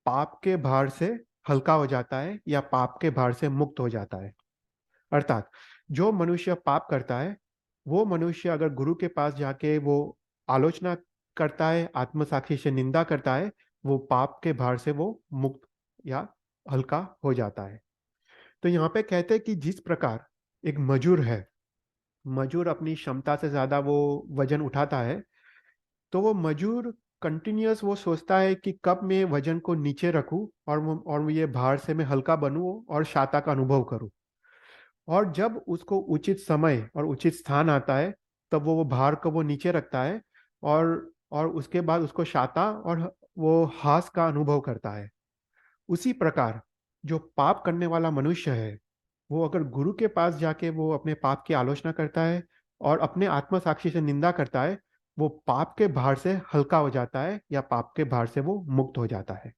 पाप के भार से हल्का हो जाता है या पाप के भार से मुक्त हो जाता है। अर्थात जो मनुष्य पाप करता है, वो मनुष्य अगर गुरु के पास जाके वो आलोचना करता है, आत्मसाक्षी से निंदा करता है, वो पाप के भार से वो मुक्त या हल्का हो जाता है। तो यहाँ पे कहते हैं कि जिस प्रकार एक मजूर है, मजूर अपनी क्षमता से ज्यादा वो वजन उठाता है, तो वो मजूर कंटिन्यूअस वो सोचता है कि कब मैं वजन को नीचे रखूं और ये भार से मैं हल्का बनूं और शाता का अनुभव करूं। और जब उसको उचित समय और उचित स्थान आता है, तब वो भार को वो नीचे रखता है और उसके बाद उसको शाता और वो हास का अनुभव करता है। उसी प्रकार जो पाप करने वाला मनुष्य है, वो अगर गुरु के पास जाके वो अपने पाप की आलोचना करता है और अपने आत्म साक्षी से निंदा करता है, वो पाप के भार से हल्का हो जाता है या पाप के भार से वो मुक्त हो जाता है।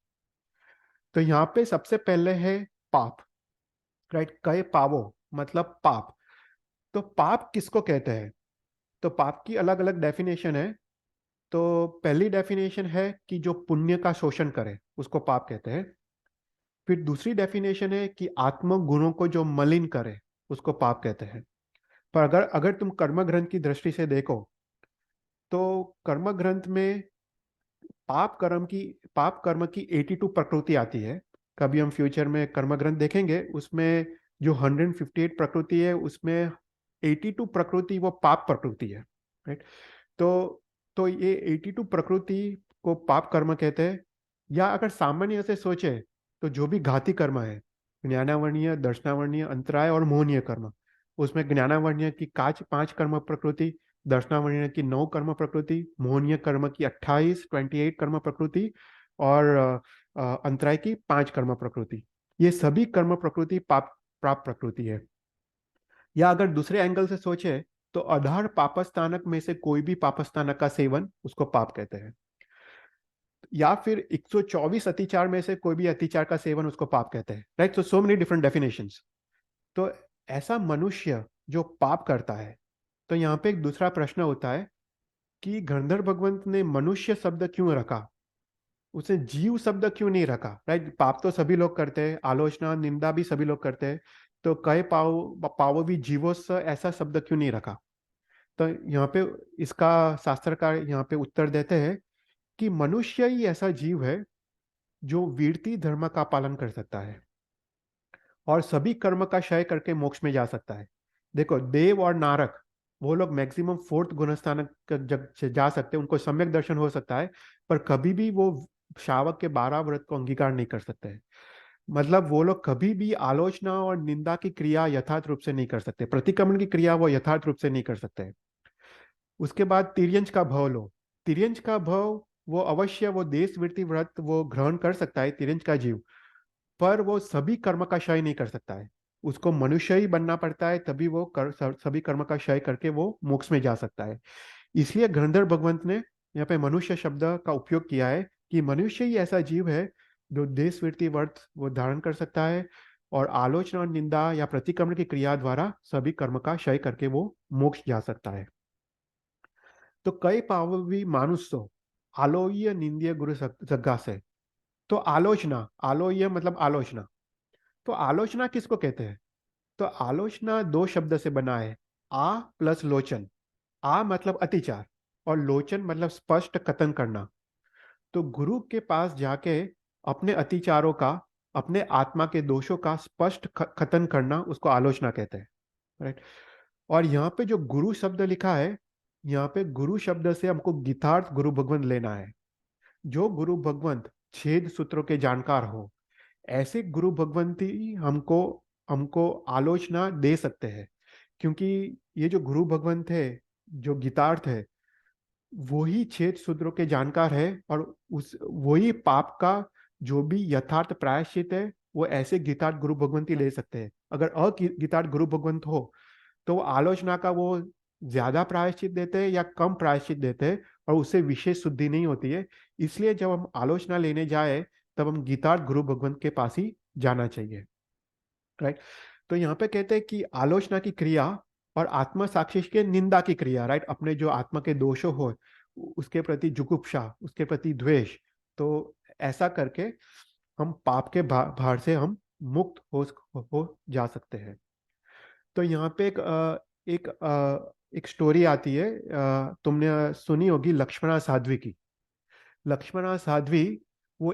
तो यहाँ पे सबसे पहले है पाप, राइट। कय पावो मतलब पाप। तो पाप किसको कहते हैं? तो पाप की अलग अलग डेफिनेशन है। तो पहली डेफिनेशन है कि जो पुण्य का शोषण करे उसको पाप कहते हैं। फिर दूसरी डेफिनेशन है कि आत्म गुणों को जो मलिन करे उसको पाप कहते हैं। पर अगर अगर तुम कर्म ग्रंथ की दृष्टि से देखो तो कर्म ग्रंथ में पाप कर्म की 82 प्रकृति आती है। कभी हम फ्यूचर में कर्म ग्रंथ देखेंगे, उसमें जो 158 प्रकृति है उसमें 82 प्रकृति वो पाप प्रकृति है। राइट। तो ये 82 प्रकृति को पाप कर्म कहते हैं। या अगर सामान्य से सोचे तो जो भी घाती कर्म है, ज्ञानावर्णीय, दर्शनावर्णीय, अंतराय और मोहनीय कर्म, उसमें ज्ञानावर्णीय की काच 5 कर्म प्रकृति, दर्शनावर्णीय की 9 कर्म प्रकृति, मोहनीय कर्म की 28 कर्म प्रकृति और अंतराय की 5 कर्म प्रकृति। ये सभी कर्म प्रकृति पाप प्रकृति है। या अगर दूसरे एंगल से सोचे तो आधार पापस्थानक में से कोई भी पापस्थानक का सेवन उसको पाप कहते हैं। या फिर 124 अतिचार में से कोई भी अतिचार का सेवन उसको पाप कहते हैं। Right. So many different definitions. तो ऐसा मनुष्य जो पाप करता है, तो यहाँ पे एक दूसरा प्रश्न होता है कि गंधर्व भगवंत ने मनुष्य शब्द क्यों रखा, उसने जीव शब्द क्यों नहीं रखा? राइट। पाप तो सभी लोग करते हैं, आलोचना निंदा भी सभी लोग करते हैं, तो कहे पावो भी जीवोस ऐसा शब्द क्यों नहीं रखा? तो यहाँ पे इसका शास्त्रकार यहाँ पे उत्तर देते हैं कि मनुष्य ही ऐसा जीव है जो वीरती धर्म का पालन कर सकता है और सभी कर्म का क्षय करके मोक्ष में जा सकता है। देखो, देव और नारक वो लोग मैक्सिमम 4th गुणस्थान जग से जा सकते हैं, उनको सम्यक दर्शन हो सकता है, पर कभी भी वो शावक के 12 व्रत को अंगीकार नहीं कर सकते हैं। मतलब वो लोग कभी भी आलोचना और निंदा की क्रिया यथार्थ रूप से नहीं कर सकते, प्रतिक्रमण की क्रिया वो यथार्थ रूप से नहीं कर सकते। उसके बाद तिर्यंच का भव लो। तिर्यंच का भव वो अवश्य वो देश वृत्ति व्रत वो ग्रहण कर सकता है तिर्यंच का जीव, पर वो सभी कर्म का क्षय नहीं कर सकता है। उसको मनुष्य ही बनना पड़ता है, तभी वो सभी कर्म का क्षय करके वो मोक्ष में जा सकता है। इसलिए गंधर्व भगवंत ने यहाँ पे मनुष्य शब्द का उपयोग किया है कि मनुष्य ही ऐसा जीव है जो देश वृत्ति व्रत वो धारण कर सकता है और आलोचना और निंदा या प्रतिक्रमण की क्रिया द्वारा सभी कर्म का क्षय करके वो मोक्ष जा सकता है। तो कई पाववी मानुष तो आलोय निंद्य गुरु सग्गा से। तो आलोचना, आलोय मतलब आलोचना। तो आलोचना किसको कहते हैं? तो आलोचना दो शब्द से बना है, आ प्लस लोचन। आ मतलब अतिचार और लोचन मतलब स्पष्ट कथन करना। तो गुरु के पास जाके अपने अतिचारों का, अपने आत्मा के दोषों का स्पष्ट कथन करना उसको आलोचना कहते हैं। राइट। और यहाँ पे जो गुरु शब्द लिखा है, यहाँ पे गुरु शब्द से हमको गीतार्थ गुरु भगवंत लेना है। जो गुरु भगवंत छेद सूत्रों के जानकार हो, ऐसे गुरु भगवंत ही हमको हमको आलोचना दे सकते हैं। क्योंकि ये जो गुरु भगवंत है, जो गीतार्थ है, वही छेद सूत्रों के जानकार है और उस वही पाप का जो भी यथार्थ प्रायश्चित है वो ऐसे गीतार्थ गुरु भगवंत ही ले सकते हैं। अगर अगीतार्थ गुरु भगवंत हो तो आलोचना का वो ज्यादा प्रायश्चित देते हैं या कम प्रायश्चित देते हैं और उससे विशेष शुद्धि नहीं होती है। इसलिए जब हम आलोचना लेने जाए तब हम गीतार्थ गुरु भगवंत के पास ही जाना चाहिए। राइट। तो यहाँ पे कहते हैं कि आलोचना की क्रिया और आत्म साक्षी के निंदा की क्रिया, राइट, अपने जो आत्मा के दोषों हो उसके प्रति जुगुप्सा, उसके प्रति द्वेष, तो ऐसा करके हम पाप के भार से हम मुक्त हो जा सकते हैं। तो यहाँ पे एक स्टोरी आती है, तुमने सुनी होगी लक्ष्मणा साध्वी की। लक्ष्मणा साध्वी वो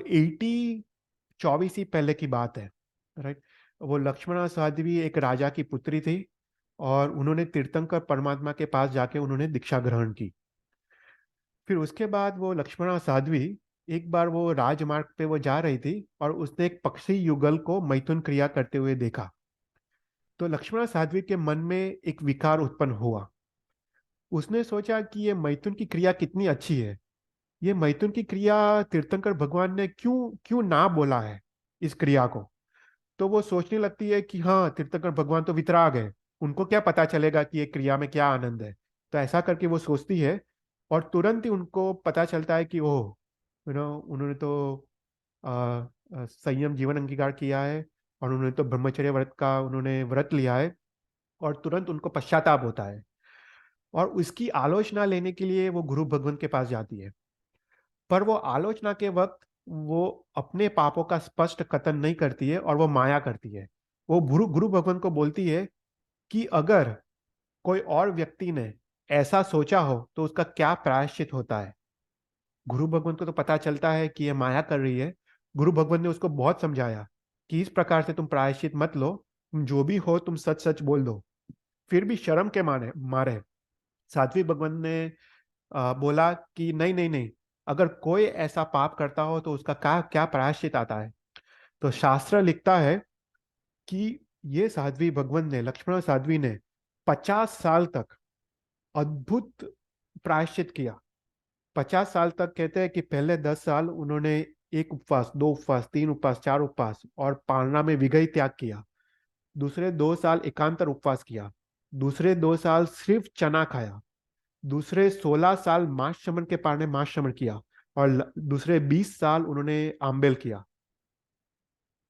24 ही पहले की बात है। राइट। वो लक्ष्मणा साध्वी एक राजा की पुत्री थी और उन्होंने तीर्थंकर परमात्मा के पास जाके उन्होंने दीक्षा ग्रहण की। फिर उसके बाद वो लक्ष्मणा साध्वी एक बार वो राजमार्ग पे वो जा रही थी और उसने एक पक्षी युगल को मैथुन क्रिया करते हुए देखा। तो लक्ष्मणा साध्वी के मन में एक विकार उत्पन्न हुआ। उसने सोचा कि ये मैथुन की क्रिया कितनी अच्छी है, ये मैथुन की क्रिया तीर्थंकर भगवान ने क्यों क्यों ना बोला है इस क्रिया को। तो वो सोचने लगती है कि हाँ, तीर्थंकर भगवान तो वितराग है, उनको क्या पता चलेगा कि ये क्रिया में क्या आनंद है। तो ऐसा करके वो सोचती है और तुरंत ही उनको पता चलता है कि ओह, उन्होंने तो संयम जीवन अंगीकार किया है और उन्होंने तो ब्रह्मचर्य व्रत का उन्होंने व्रत लिया है। और तुरंत उनको पश्चाताप होता है, और उसकी आलोचना लेने के लिए वो गुरु भगवान के पास जाती है। पर वो आलोचना के वक्त वो अपने पापों का स्पष्ट कथन नहीं करती है, और वो माया करती है। वो गुरु गुरु भगवान को बोलती है कि अगर कोई और व्यक्ति ने ऐसा सोचा हो तो उसका क्या प्रायश्चित होता है। गुरु भगवान को तो पता चलता है कि ये माया कर रही है। गुरु भगवान ने उसको बहुत समझाया कि इस प्रकार से तुम प्रायश्चित मत लो, तुम जो भी हो तुम सच सच बोल दो। फिर भी शर्म के मारे मारे साध्वी भगवान ने बोला कि नहीं नहीं नहीं, अगर कोई ऐसा पाप करता हो तो उसका क्या क्या प्रायश्चित आता है। तो शास्त्र लिखता है कि ये साध्वी भगवान ने, लक्ष्मण साध्वी ने 50 साल तक अद्भुत प्रायश्चित किया। 50 साल तक कहते हैं कि पहले 10 साल उन्होंने एक उपवास, दो उपवास, तीन उपवास, चार उपवास और पालना में विगई त्याग किया। दूसरे 2 साल एकांतर उपवास किया। दूसरे 2 साल सिर्फ चना खाया। दूसरे 16 साल मांस श्रमण के पार ने मांस श्रमण किया। और दूसरे 20 साल उन्होंने आंबेल किया।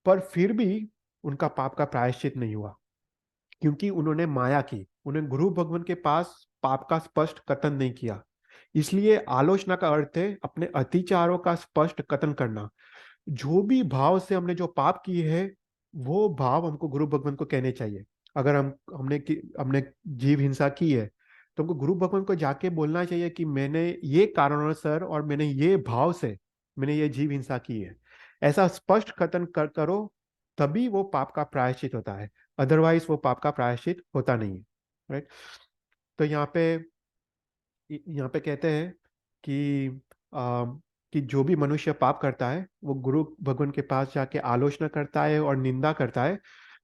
पर फिर भी उनका पाप का प्रायश्चित नहीं हुआ, क्योंकि उन्होंने माया की। उन्हें गुरु भगवान के पास पाप का स्पष्ट कथन नहीं किया। इसलिए आलोचना का अर्थ है अपने अतिचारों का स्पष्ट कथन करना। जो भी भाव से हमने जो पाप किए हैं, वो भाव हमको गुरु भगवान को कहने चाहिए। अगर हमने जीव हिंसा की है, तो हमको गुरु भगवान को जाके बोलना चाहिए कि मैंने ये कारणों और मैंने ये भाव से मैंने ये जीव हिंसा की है। ऐसा स्पष्ट कथन करो, तभी वो पाप का प्रायश्चित होता है। अदरवाइज वो पाप का प्रायश्चित होता नहीं है। राइट। तो यहाँ पे कहते हैं कि आ, कि जो भी मनुष्य पाप करता है वो गुरु भगवान के पास जाके आलोचना करता है और निंदा करता है,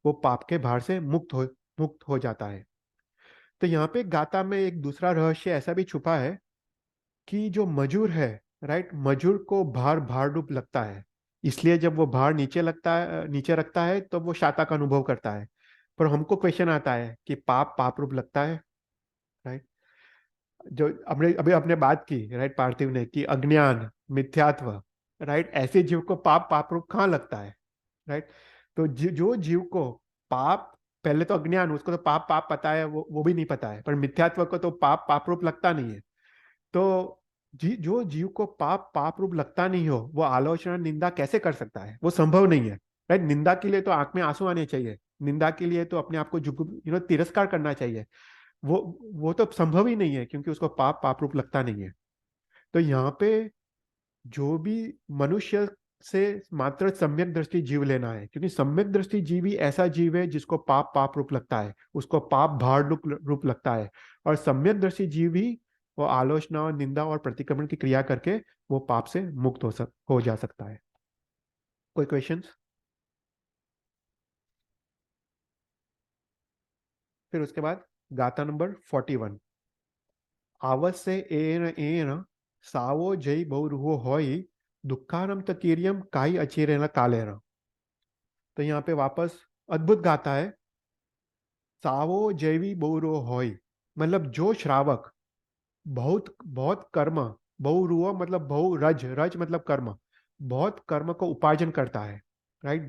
वो पाप के भार से मुक्त हो जाता है। तो यहाँ पे गाथा में एक दूसरा रहस्य ऐसा भी छुपा है कि जो मजूर है, राइट, मजूर को भार भार रूप लगता है। इसलिए जब वो भार नीचे रखता है तो वो शाता का अनुभव करता है। पर हमको क्वेश्चन आता है कि पाप पाप रूप लगता है, राइट। जो हमने अभी अपने बात की, राइट, पार्थिव ने, कि अज्ञान, मिथ्यात्व, राइट, ऐसे जीव को पाप पाप रूप कहाँ लगता है, राइट। तो जो जीव को पाप, पहले तो अज्ञान, उसको तो पाप पाप पता है, वो भी नहीं पता है, पर मिथ्यात्व को तो पाप पाप रूप लगता नहीं है। तो जो जीव को पाप पाप रूप लगता नहीं हो, वो आलोचना निंदा कैसे कर सकता है? वो संभव नहीं है, राइट। निंदा के लिए तो आंख में आंसू आने चाहिए। निंदा के लिए तो अपने आप को तिरस्कार करना चाहिए। वो वो तो संभव ही नहीं है, क्योंकि उसको पाप पाप रूप लगता नहीं है। तो यहाँ पे जो भी मनुष्य से मात्र सम्यक दृष्टि जीव लेना है, क्योंकि सम्यक दृष्टि जीव ही ऐसा जीव है जिसको पाप पाप रूप लगता है, उसको पाप भार रूप लगता है। और सम्यक दृष्टि जीव ही वो आलोचना और निंदा और प्रतिक्रमण की क्रिया करके वो पाप से मुक्त हो जा सकता है। कोई क्वेश्चंस? फिर उसके बाद गाथा नंबर 41। आवश्य एन एन सावो जय बहुरुहो होई दुखानम तकीरियम काई अचेरेन कालेन। तो यहाँ पे वापस अद्भुत गाथा है। सावो जैवी बहुरुहो होई, मतलब जो श्रावक बहुत बहुत कर्म, बहुरुहो मतलब बहु रज, रज मतलब कर्म, बहुत कर्म को उपार्जन करता है, राइट।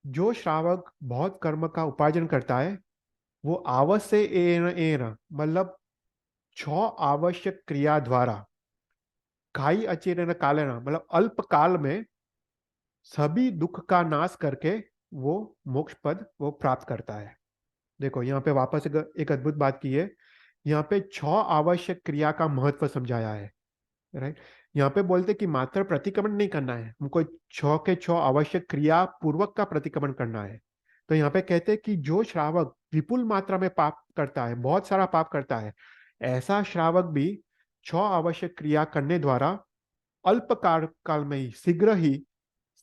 जो श्रावक बहुत कर्म का उपार्जन करता है, वो आवश्य एन एन मतलब 6 आवश्यक क्रिया द्वारा, खाई अचेर कालेना मतलब अल्प काल में सभी दुख का नाश करके वो मोक्ष पद वो प्राप्त करता है। देखो यहाँ पे वापस एक अद्भुत बात की है। यहाँ पे 6 आवश्यक क्रिया का महत्व समझाया है, राइट। यहाँ पे बोलते कि मात्र प्रतिक्रमण नहीं करना है, हमको 6 के 6 आवश्यक क्रिया पूर्वक का प्रतिक्रमण करना है। तो यहाँ पे कहते हैं कि जो श्रावक विपुल मात्रा में पाप करता है, बहुत सारा पाप करता है, ऐसा श्रावक भी 6 आवश्यक क्रिया करने द्वारा अल्प काल में ही, शीघ्र ही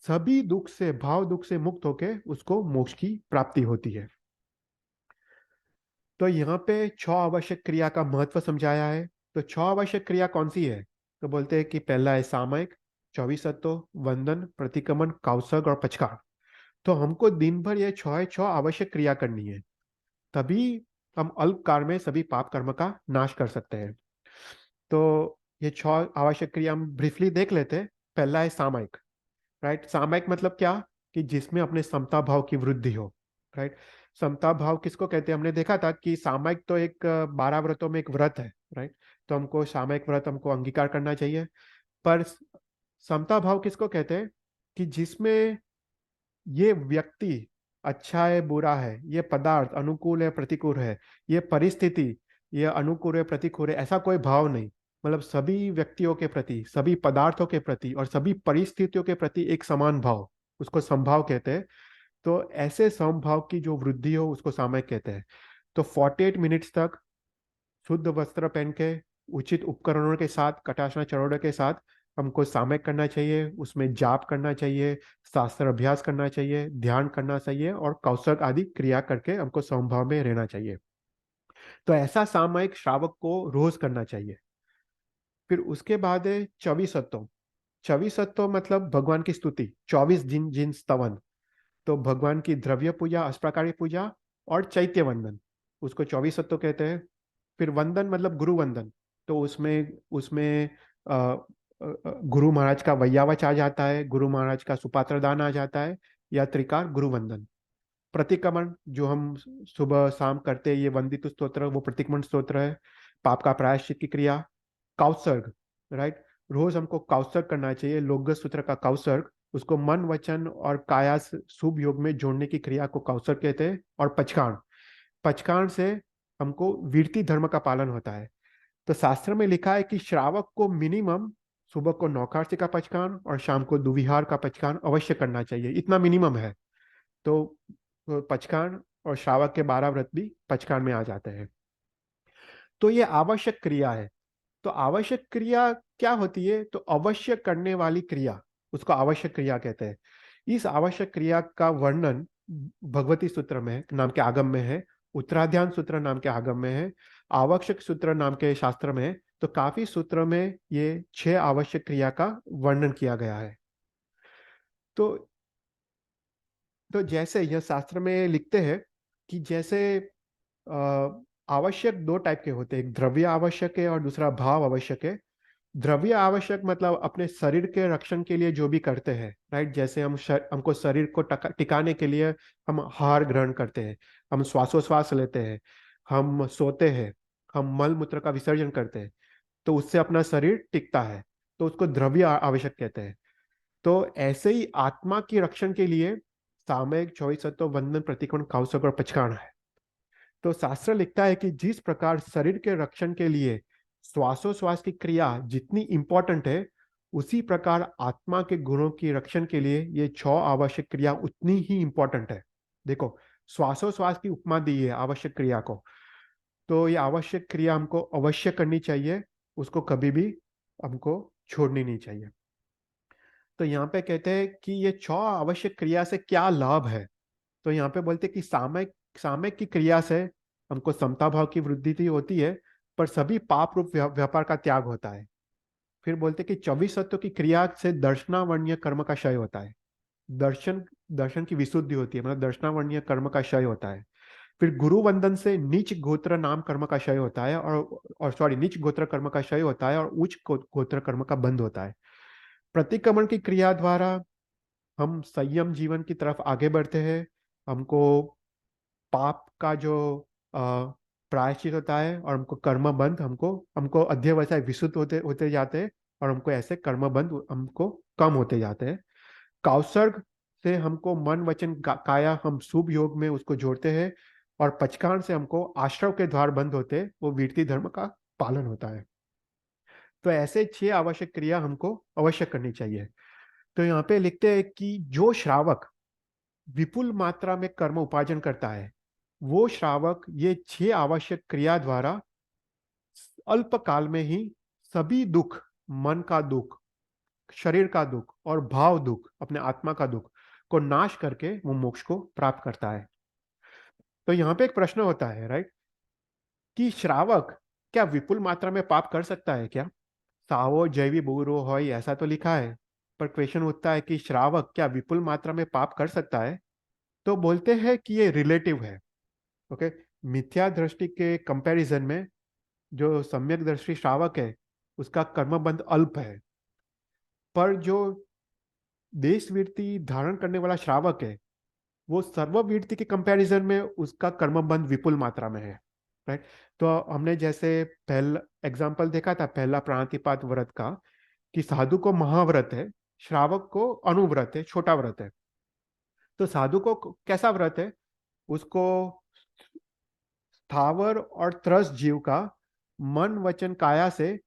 सभी दुख से, भाव दुख से मुक्त होके उसको मोक्ष की प्राप्ति होती है। तो यहाँ पे 6 आवश्यक क्रिया का महत्व समझाया है। तो 6 आवश्यक क्रिया कौन सी है? तो बोलते हैं कि पहला है सामयिक, 24 वंदन, प्रतिक्रमण, कौसग और पचकार। तो हमको दिन भर ये 6 आवश्यक क्रिया करनी है, तभी हम अल्प काल में सभी पाप कर्म का नाश कर सकते हैं। तो ये 6 आवश्यक क्रिया हम ब्रीफली देख लेते हैं। पहला है सामयिक, राइट। सामयिक मतलब क्या? कि जिसमें अपने समता भाव की वृद्धि हो, राइट। समता भाव किसको कहते हैं? हमने देखा था कि सामायिक तो एक 12 व्रतों में एक व्रत है, राइट? तो हमको सामायिक व्रत हमको अंगीकार करना चाहिए। पर समता भाव किसको कहते हैं? कि जिसमें ये व्यक्ति अच्छा है बुरा है, ये पदार्थ अनुकूल है प्रतिकूल है, ये परिस्थिति ये अनुकूल है प्रतिकूल है, ऐसा कोई भाव नहीं। मतलब सभी व्यक्तियों के प्रति, सभी पदार्थों के प्रति और सभी परिस्थितियों के प्रति एक समान भाव, उसको समभाव कहते हैं। तो ऐसे समभाव की जो वृद्धि हो उसको सामयिक कहते हैं। तो 48 मिनट्स तक शुद्ध वस्त्र पहन के उचित उपकरणों के साथ कटाशना चरोड़े के साथ हमको सामयिक करना चाहिए, उसमें जाप करना चाहिए, शास्त्र अभ्यास करना चाहिए, ध्यान करना चाहिए और कौशल आदि क्रिया करके हमको समभाव में रहना चाहिए। तो ऐसा सामयिक श्रावक को रोज करना चाहिए। फिर उसके बाद है चौबीसत्व। चौबीसत्व मतलब भगवान की स्तुति, 24 दिन जिन स्तवन। तो भगवान की द्रव्य पूजा, अष्टप्रकारी पूजा और चैत्य वंदन, उसको 24 कहते हैं। फिर वंदन मतलब गुरु वंदन। तो उसमें उसमें अ, गुरु महाराज का वैयावच आ जाता है, गुरु महाराज का सुपात्र दान आ जाता है, या त्रिकाल गुरु वंदन। प्रतिक्रमण जो हम सुबह शाम करते हैं, ये वंदित स्तोत्र, वो प्रतिक्रमण स्तोत्र है। पाप का प्रायश्चित की क्रिया। काउत्सर्ग, राइट? रोज हमको काउत्सर्ग करना चाहिए, लोकगत सूत्र का काउत्सर्ग। उसको मन वचन और काया से शुभ योग में जोड़ने की क्रिया को काउत्सर्ग कहते हैं। और पचकाण, पचकाण से हमको वीरती धर्म का पालन होता है। तो शास्त्र में लिखा है कि श्रावक को मिनिमम सुबह को नौकार्ति का पचकान और शाम को दुविहार का पचकान अवश्य करना चाहिए, इतना मिनिमम है। तो पचकान और श्रावक के 12 व्रत भी पचकान में आ जाते हैं। तो ये आवश्यक क्रिया है। तो आवश्यक क्रिया क्या होती है? तो अवश्य करने वाली क्रिया, उसको आवश्यक क्रिया कहते हैं। इस आवश्यक क्रिया का वर्णन भगवती सूत्र में नाम के आगम में है, उत्तराध्यान सूत्र नाम के आगम में है, आवश्यक सूत्र नाम के शास्त्र में है। तो काफी सूत्र में ये 6 आवश्यक क्रिया का वर्णन किया गया है। तो जैसे यह शास्त्र में लिखते हैं कि जैसे आवश्यक दो टाइप के होते हैं, एक द्रव्य आवश्यक है और दूसरा भाव आवश्यक है। द्रव्य आवश्यक मतलब अपने शरीर के रक्षण के लिए जो भी करते हैं, राइट? जैसे हमको शरीर को टिकाने के लिए हम आहार ग्रहण करते हैं, हम श्वासोश्वास लेते हैं, हम सोते हैं, हम मल मूत्र का विसर्जन करते हैं, तो उससे अपना शरीर टिकता है। तो उसको द्रव्य आवश्यक कहते हैं। तो ऐसे ही आत्मा की रक्षण के लिए सामयिक, चौबीसत्व, वंदन, प्रतिक्रमण, काउसक और पचकाण है। तो शास्त्र लिखता है कि जिस प्रकार शरीर के रक्षण के लिए श्वासोश्वास की क्रिया जितनी इंपॉर्टेंट है, उसी प्रकार आत्मा के गुणों की रक्षण के लिए ये 6 आवश्यक क्रिया उतनी ही इंपॉर्टेंट है। देखो, श्वासोश्वास की उपमा दी है आवश्यक क्रिया को। तो ये आवश्यक क्रिया हमको अवश्य करनी चाहिए, उसको कभी भी हमको छोड़नी नहीं चाहिए। तो यहाँ पे कहते हैं कि ये 6 आवश्यक क्रिया से क्या लाभ है। तो यहाँ पे बोलते हैं कि सामयिक सामयिक की क्रिया से हमको समता भाव की वृद्धि तो होती है, पर सभी पाप रूप व्यापार का त्याग होता है। फिर बोलते हैं कि 24 तत्व की क्रिया से दर्शनावर्णीय कर्म का क्षय होता है। दर्शन दर्शन की विशुद्धि होती है, मतलब दर्शनावर्णीय कर्म का क्षय होता है। फिर गुरु वंदन से नीच गोत्र नाम कर्म का क्षय होता है, और सॉरी, नीच गोत्र कर्म का क्षय होता है और उच्च गोत्र कर्म का बंध होता है। प्रतिक्रमण की क्रिया द्वारा हम संयम जीवन की तरफ आगे बढ़ते हैं। हमको पाप का जो प्रायश्चित होता है और हमको कर्म बंध, हमको हमको अध्यवसाय विशुद्ध होते होते जाते हैं, और हमको ऐसे कर्म बंध हमको कम होते जाते हैं। काउसर्ग से हमको मन वचन काया हम शुभ योग में उसको जोड़ते हैं। और पचकान से हमको आश्रव के द्वार बंद होते हैं, वो वीरती धर्म का पालन होता है। तो ऐसे 6 आवश्यक क्रिया हमको अवश्य करनी चाहिए। तो यहाँ पे लिखते हैं कि जो श्रावक विपुल मात्रा में कर्म उपार्जन करता है, वो श्रावक ये 6 आवश्यक क्रिया द्वारा अल्प काल में ही सभी दुख, मन का दुख, शरीर का दुख और भाव दुख, अपने आत्मा का दुख को नाश करके वो मोक्ष को प्राप्त करता है। तो यहाँ पे एक प्रश्न होता है, राइट, कि श्रावक क्या विपुल मात्रा में पाप कर सकता है क्या? सावो जैवी बुरो होय, ऐसा तो लिखा है। पर क्वेश्चन उठता है कि श्रावक क्या विपुल मात्रा में पाप कर सकता है? तो बोलते हैं कि ये रिलेटिव है। ओके, मिथ्या दृष्टि के कंपैरिजन में जो सम्यक दृष्टि श्रावक है, उसका कर्मबंध अल्प है। पर जो देशवीरती धारण करने वाला श्रावक है, वो सर्ववीर्ति के कंपैरिजन में उसका कर्मबंध विपुल मात्रा में है, राइट। तो हमने जैसे पहला एग्जाम्पल देखा था, पहला प्राणातिपात व्रत का, कि साधु को महाव्रत है, श्रावक को अनुव्रत है, छोटा व्रत है। तो साधु को कैसा व्रत है? उसको स्थावर और त्रस्त जीव का मन वचन काया से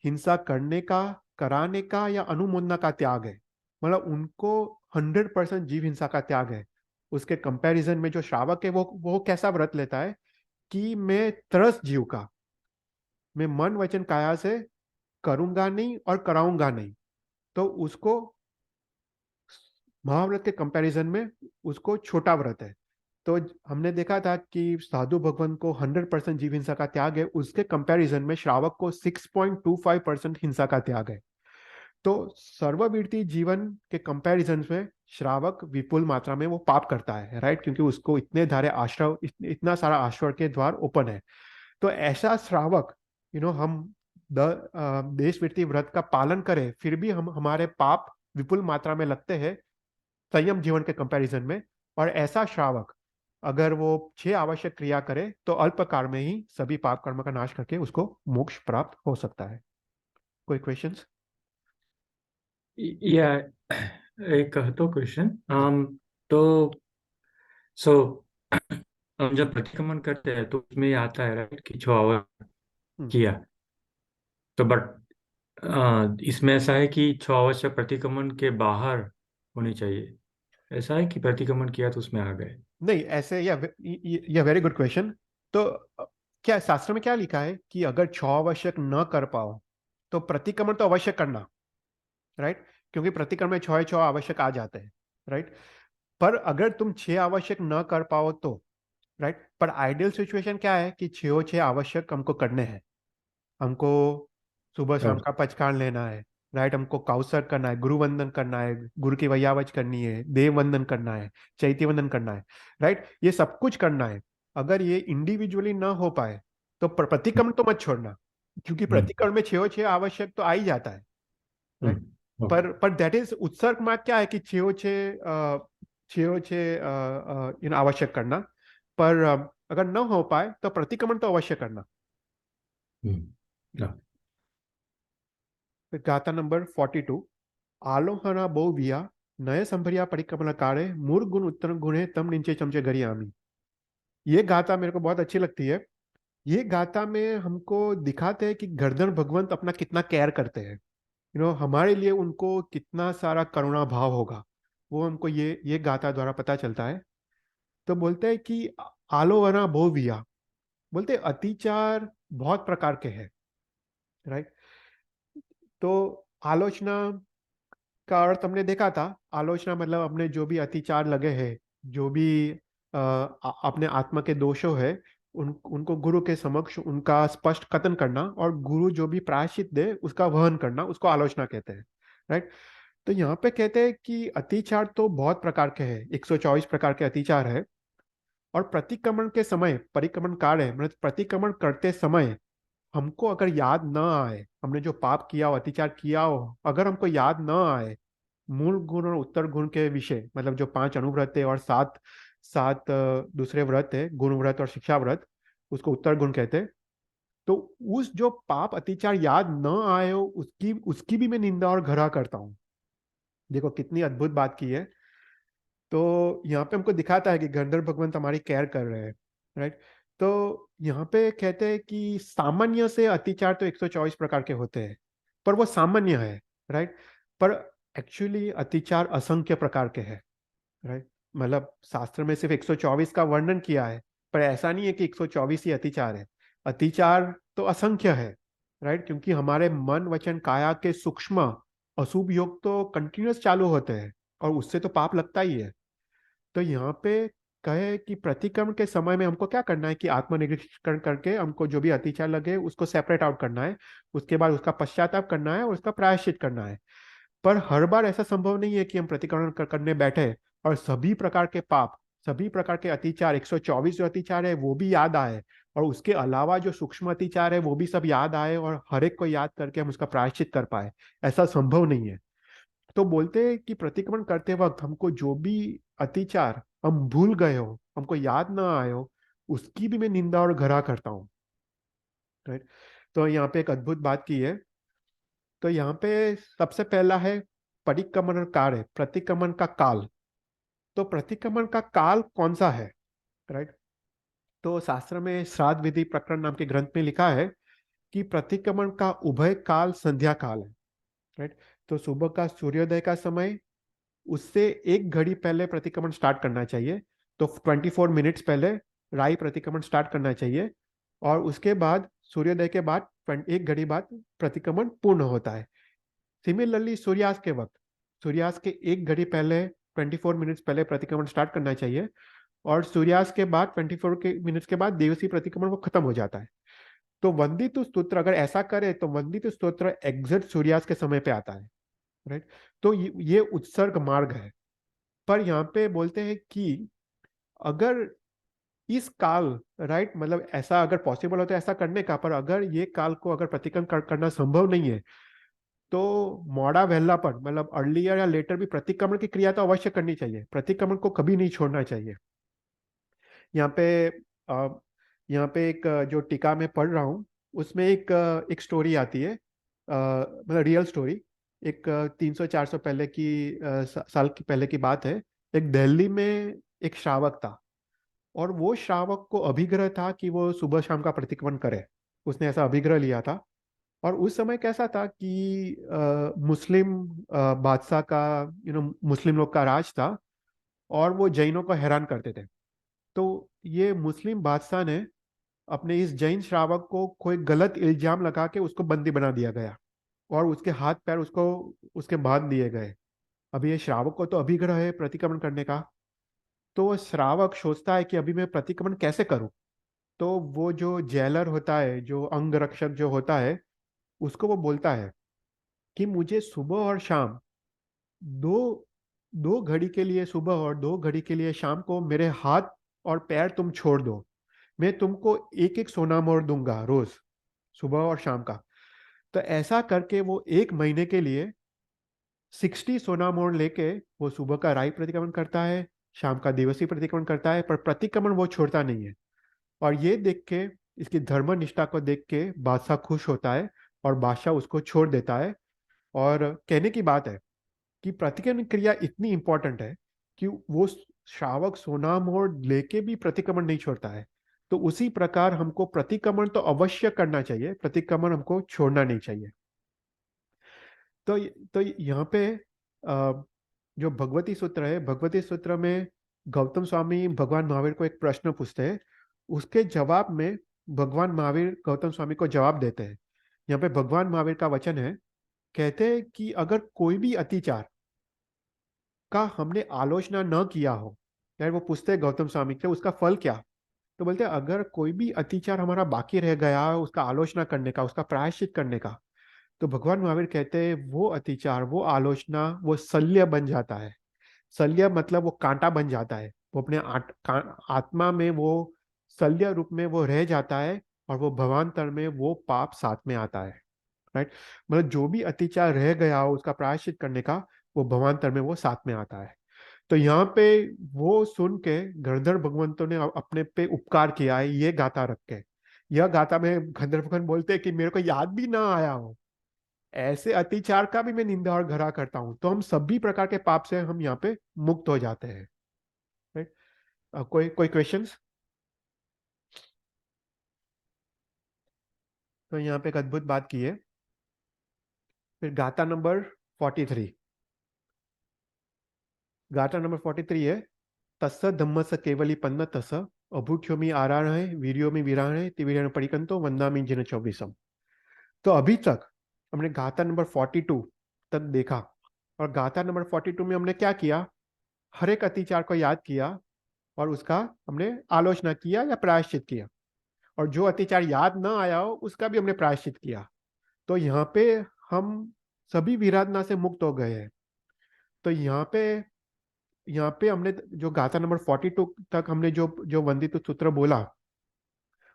हिंसा करने का, कराने का या अनुमोदना का त्याग है। मतलब उनको 100% जीव हिंसा का त्याग है। उसके कंपैरिजन में जो श्रावक है वो कैसा व्रत लेता है कि मैं त्रस्त जीव का, मैं मन वचन काया से करूंगा नहीं और कराऊंगा नहीं। तो उसको महाव्रत के कंपैरिजन में उसको छोटा व्रत है। तो हमने देखा था कि साधु भगवान को 100% जीव हिंसा का त्याग है, उसके कंपैरिजन में श्रावक को 6.25% हिंसा का त्याग है। तो सर्ववीर्ति जीवन के कंपैरिजन में श्रावक विपुल मात्रा में वो पाप करता है, राइट, क्योंकि उसको इतने धारे आश्रव, इतना सारा आश्रव के द्वार ओपन है। तो ऐसा श्रावक, हम देश वृत्ति व्रत का पालन करें फिर भी हम हमारे पाप विपुल मात्रा में लगते हैं संयम जीवन के कंपैरिजन में। और ऐसा श्रावक अगर वो 6 आवश्यक क्रिया करे तो अल्प काल में ही सभी पाप कर्म का नाश करके उसको मोक्ष प्राप्त हो सकता है। कोई क्वेश्चंस? या एक तो क्वेश्चन, हाँ। तो सो हम जब प्रतिक्रमण करते हैं तो उसमें ये आता है राइट कि 6 आवर हम्म। किया, तो बट इसमें ऐसा है कि 6 आवर से प्रतिक्रमण के बाहर होनी चाहिए, ऐसा है कि प्रतिक्रमण किया तो उसमें आ गए? नहीं, ऐसे या वेरी गुड क्वेश्चन। तो क्या शास्त्र में क्या लिखा है कि अगर 6 आवश्यक न कर पाओ तो प्रतिक्रमण तो अवश्य करना, राइट, क्योंकि प्रतिक्रमण में 6 आवश्यक आ जाते हैं, राइट। पर अगर तुम 6 आवश्यक न कर पाओ तो, राइट, पर आइडियल सिचुएशन क्या है कि 6 आवश्यक हमको करने हैं। हमको सुबह शाम राइट। का पचकान लेना है, राइट, हमको काउसर करना है, गुरु वंदन करना है, गुरु की वैयावच करनी है, देव वंदन करना है, चैती वंदन करना है, राइट, ये सब कुछ करना है। अगर ये इंडिविजुअली ना हो पाए तो प्रतिक्रमण तो मत छोड़ना, क्योंकि हम्म। प्रतिक्रमण में 6 आवश्यक तो आ ही जाता है, राइट। ओके। पर दैट इज उत्सर्ग मार्ग क्या है कि 6 आवश्यक करना। पर अगर न हो पाए तो प्रतिक्रमण तो अवश्य करना। हम्म। गाथा नंबर 42। आलोहना बहु विया नय संभरिया परिक्रमण कारे मूर गुण उत्तर गुणे तम नीचे चमचे गरी आमी। ये गाथा मेरे को बहुत अच्छी लगती है। ये गाथा में हमको दिखाते हैं कि गर्दन भगवंत अपना कितना केयर करते हैं, हमारे लिए उनको कितना सारा करुणा भाव होगा, वो हमको ये गाथा द्वारा पता चलता है। तो बोलते हैं कि आलोवना बहु विया, बोलते हैं अतिचार बहुत प्रकार के हैं, राइट। तो आलोचना का अर्थ हमने देखा था। आलोचना मतलब अपने जो भी अतिचार लगे हैं, जो भी अपने आत्मा के दोषों है, उनको गुरु के समक्ष उनका स्पष्ट कथन करना और गुरु जो भी प्रायश्चित दे उसका वहन करना, उसको आलोचना कहते हैं, राइट। तो यहाँ पे कहते हैं कि अतिचार तो बहुत प्रकार के हैं, 124 प्रकार के अतिचार है। और प्रतिक्रमण के समय, परिक्रमण कार्य मतलब प्रतिक्रमण करते समय हमको अगर याद ना आए, हमने जो पाप किया हो, अतिचार किया हो, अगर हमको याद ना आए मूल गुण और उत्तर गुण के विषय, मतलब जो 5 अनुव्रत है और 7 7 दूसरे व्रत है, गुण व्रत और शिक्षा व्रत, उसको उत्तर गुण कहते हैं। तो उस जो पाप अतिचार याद न आए हो उसकी उसकी भी मैं निंदा और घृणा करता हूँ। देखो कितनी अद्भुत बात की है। तो यहाँ पे हमको दिखाता है कि गंधर्व भगवंत हमारी केयर कर रहे हैं, राइट। तो यहाँ पे कहते हैं कि सामान्य से अतिचार तो 124 प्रकार के होते हैं, पर वो सामान्य है, राइट। पर एक्चुअली अतिचार असंख्य प्रकार के हैं, राइट। मतलब शास्त्र में सिर्फ 124 का वर्णन किया है, पर ऐसा नहीं है कि 124 ही अतिचार है। अतिचार तो असंख्य है, राइट, क्योंकि हमारे मन वचन काया के सूक्ष्म अशुभ योग तो कंटिन्यूअस चालू होते हैं और उससे तो पाप लगता ही है। तो यहाँ पे कहे कि प्रतिक्रमण के समय में हमको क्या करना है कि आत्मनिरीक्षण करके हमको जो भी अतिचार लगे उसको सेपरेट आउट करना है, उसके बाद उसका पश्चाताप करना है और उसका प्रायश्चित करना है। पर हर बार ऐसा संभव नहीं है कि हम प्रतिक्रमण करने बैठे और सभी प्रकार के पाप, सभी प्रकार के अतिचार, 124 जो अतिचार है वो भी याद आए, और उसके अलावा जो सूक्ष्म अतिचार है वो भी सब याद आए और हर एक को याद करके हम उसका प्रायश्चित कर पाए। ऐसा संभव नहीं है। तो बोलते हैं कि प्रतिक्रमण करते वक्त हमको जो भी अतिचार हम भूल गए हो, हमको याद ना आए हो, उसकी भी मैं निंदा और घृणा करता हूँ। राइट। तो यहाँ पे एक अद्भुत बात की है। तो यहाँ पे सबसे पहला है परिक्रमण और कार्य, प्रतिक्रमण का काल। तो प्रतिक्रमण का काल कौन सा है? राइट। तो शास्त्र में श्राद्ध विधि प्रकरण नाम के ग्रंथ में लिखा है कि प्रतिक्रमण का उभय काल संध्या काल है। राइट। तो सुबह का सूर्योदय का समय, उससे एक घड़ी पहले प्रतिक्रमण स्टार्ट करना चाहिए। तो 24 मिनट्स पहले राई प्रतिक्रमण स्टार्ट करना चाहिए, और उसके बाद सूर्योदय के बाद एक घड़ी बाद प्रतिक्रमण पूर्ण होता है। सिमिलरली सूर्यास्त के वक्त, सूर्यास्त के एक घड़ी पहले 24 मिनट्स पहले प्रतिक्रमण स्टार्ट करना चाहिए, और सूर्यास्त के बाद 24 मिनट्स के बाद देवसी प्रतिक्रमण वो खत्म हो जाता है। तो वंदित स्तोत्र अगर ऐसा करे तो वंदित स्तोत्र एग्जैक्ट सूर्यास्त के समय पे आता है। राइट। तो ये उत्सर्ग मार्ग है। पर यहाँ पे बोलते हैं कि अगर इस काल, राइट, मतलब ऐसा अगर पॉसिबल हो तो ऐसा करने का, पर अगर ये काल को अगर प्रतिक्रमण करना संभव नहीं है, तो मोड़ा वहला पर मतलब अर्लियर या लेटर भी प्रतिक्रमण की क्रिया तो अवश्य करनी चाहिए, प्रतिक्रमण को कभी नहीं छोड़ना चाहिए। यहाँ पे यहाँ पे एक जो टीका में पढ़ रहा हूँ, उसमें एक स्टोरी आती है, मतलब रियल स्टोरी। एक 300-400 पहले की साल की पहले की बात है। एक दिल्ली में एक श्रावक था, और वो श्रावक को अभिग्रह था कि वो सुबह शाम का प्रतिक्रमण करे। उसने ऐसा अभिग्रह लिया था। और उस समय कैसा था कि मुस्लिम बादशाह का, मुस्लिम लोग का राज था, और वो जैनों को हैरान करते थे। तो ये मुस्लिम बादशाह ने अपने इस जैन श्रावक को कोई गलत इल्जाम लगा के उसको बंदी बना दिया गया, और उसके हाथ पैर उसको उसके बांध दिए गए। अभी ये श्रावक को तो अभिग्रह है प्रतिक्रमण करने का। तो वो श्रावक सोचता है कि अभी मैं प्रतिक्रमण कैसे करूं। तो वो जो जेलर होता है, जो अंग रक्षक जो होता है, उसको वो बोलता है कि मुझे सुबह और शाम, दो दो घड़ी के लिए सुबह और 2 घड़ी के लिए शाम को मेरे हाथ और पैर तुम छोड़ दो। मैं तुमको एक एक सोना मोड़ दूंगा रोज, सुबह और शाम का। तो ऐसा करके वो 1 महीने के लिए 60 सोना मोड़ लेके वो सुबह का राई प्रतिक्रमण करता है, शाम का दिवसीय प्रतिक्रमण करता है, पर प्रतिक्रमण वो छोड़ता नहीं है। और ये देख के, इसकी धर्म निष्ठा को देख के बादशाह खुश होता है, और बादशाह उसको छोड़ देता है। और कहने की बात है कि प्रतिक्रमण क्रिया इतनी इंपॉर्टेंट है कि वो श्रावक सोना मोड़ लेके भी प्रतिक्रमण नहीं छोड़ता है। तो उसी प्रकार हमको प्रतिक्रमण तो अवश्य करना चाहिए, प्रतिक्रमण हमको छोड़ना नहीं चाहिए। तो यहाँ पे जो भगवती सूत्र है, भगवती सूत्र में गौतम स्वामी भगवान महावीर को एक प्रश्न पूछते हैं। उसके जवाब में भगवान महावीर गौतम स्वामी को जवाब देते हैं। यहाँ पे भगवान महावीर का वचन है, कहते हैं कि अगर कोई भी अतिचार का हमने आलोचना न किया हो, यार वो पूछते हैं गौतम स्वामी से उसका फल क्या। तो बोलते हैं अगर कोई भी अतिचार हमारा बाकी रह गया है उसका आलोचना करने का, उसका प्रायश्चित करने का, तो भगवान महावीर कहते हैं वो अतिचार, वो आलोचना, वो शल्य बन जाता है। शल्य मतलब वो कांटा बन जाता है, वो अपने आत्मा में वो शल्य रूप में वो रह जाता है, और वो भवांतर में वो पाप साथ में आता है। राइट। मतलब जो भी अतिचार रह गया हो उसका प्रायश्चित करने का, वो भवांतर में वो साथ में आता है। तो यहाँ पे वो सुन के गणधर भगवंतों ने अपने पे उपकार किया है ये गाथा रख के। यह गाथा में गंधर्व भगवान बोलते हैं कि मेरे को याद भी ना आया हो, ऐसे अतिचार का भी मैं निंदा और घृणा करता हूँ, तो हम सभी प्रकार के पाप से हम यहाँ पे मुक्त हो जाते हैं। राइट। कोई कोई क्वेश्चंस? तो यहाँ पे एक अद्भुत बात की है। फिर गाथा नंबर 43, गाथा नंबर 43 है, तस्स धम्मस केवली पन्न तस अभूख्योमी आराणे वीर्योमी विराणे तिवीरण परिकंतो वंदामी जिन 24। तो अभी तक हमने गाथा नंबर 42 तक देखा। और गाथा नंबर 42 में हमने क्या किया? हर एक अतिचार को याद किया, और उसका हमने आलोचना किया या प्रायश्चित किया। और जो अतिचार याद ना आया हो उसका भी हमने प्रायश्चित किया। तो यहाँ पे हम सभी विराधना से मुक्त हो गए हैं। तो यहाँ पे हमने जो गाथा नंबर 42 तक हमने जो जो वंदित सूत्र बोला,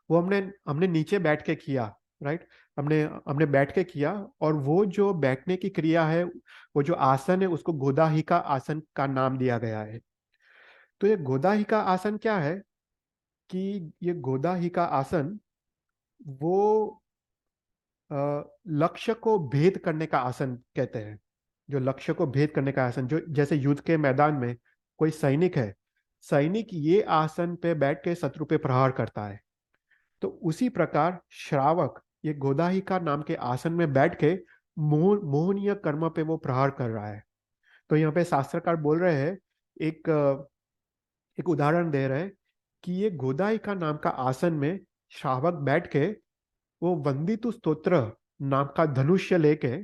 वो हमने हमने नीचे बैठ के किया। राइट। हमने हमने बैठ के किया, और वो जो बैठने की क्रिया है, वो जो आसन है, उसको गोदाहिका आसन का नाम दिया गया है। तो ये गोदाहिका आसन क्या है कि ये गोदाहिका आसन वो लक्ष्य को भेद करने का आसन कहते हैं। जो लक्ष्य को भेद करने का आसन, जो जैसे युद्ध के मैदान में कोई सैनिक है, सैनिक ये आसन पे बैठ के शत्रु पे प्रहार करता है, तो उसी प्रकार श्रावक ये गोदाहिका नाम के आसन में बैठ के मोहनीय कर्म पे वो प्रहार कर रहा है। तो यहाँ पे शास्त्रकार बोल रहे हैं, एक एक उदाहरण दे रहे हैं कि ये गोदाहिका नाम का आसन में श्रावक बैठ के वो वंदितु स्तोत्र नाम का धनुष्य लेके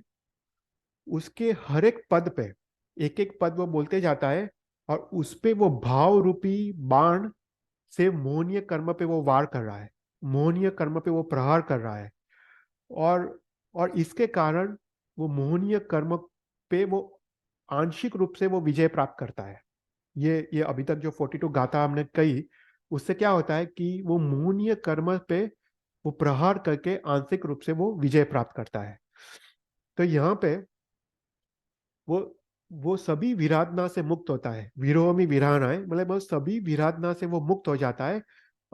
उसके हर एक पद पे एक एक पद वो बोलते जाता है, और उस पे वो भाव रूपी बाण से मोहनीय कर्म पे वो वार कर रहा है, मोहनीय कर्म पे वो प्रहार कर रहा है। और और इसके कारण वो मोहनीय कर्म पे वो आंशिक रूप से वो विजय प्राप्त करता है। ये अभी तक जो 42 गाथा हमने कही, उससे क्या होता है कि वो मोहनीय कर्म पे वो प्रहार करके आंशिक रूप से वो विजय प्राप्त करता है। तो यहाँ पे वो वो सभी विराधना से मुक्त होता है, विरोह में विरानाए, मतलब वो सभी विराधना से वो मुक्त हो जाता है।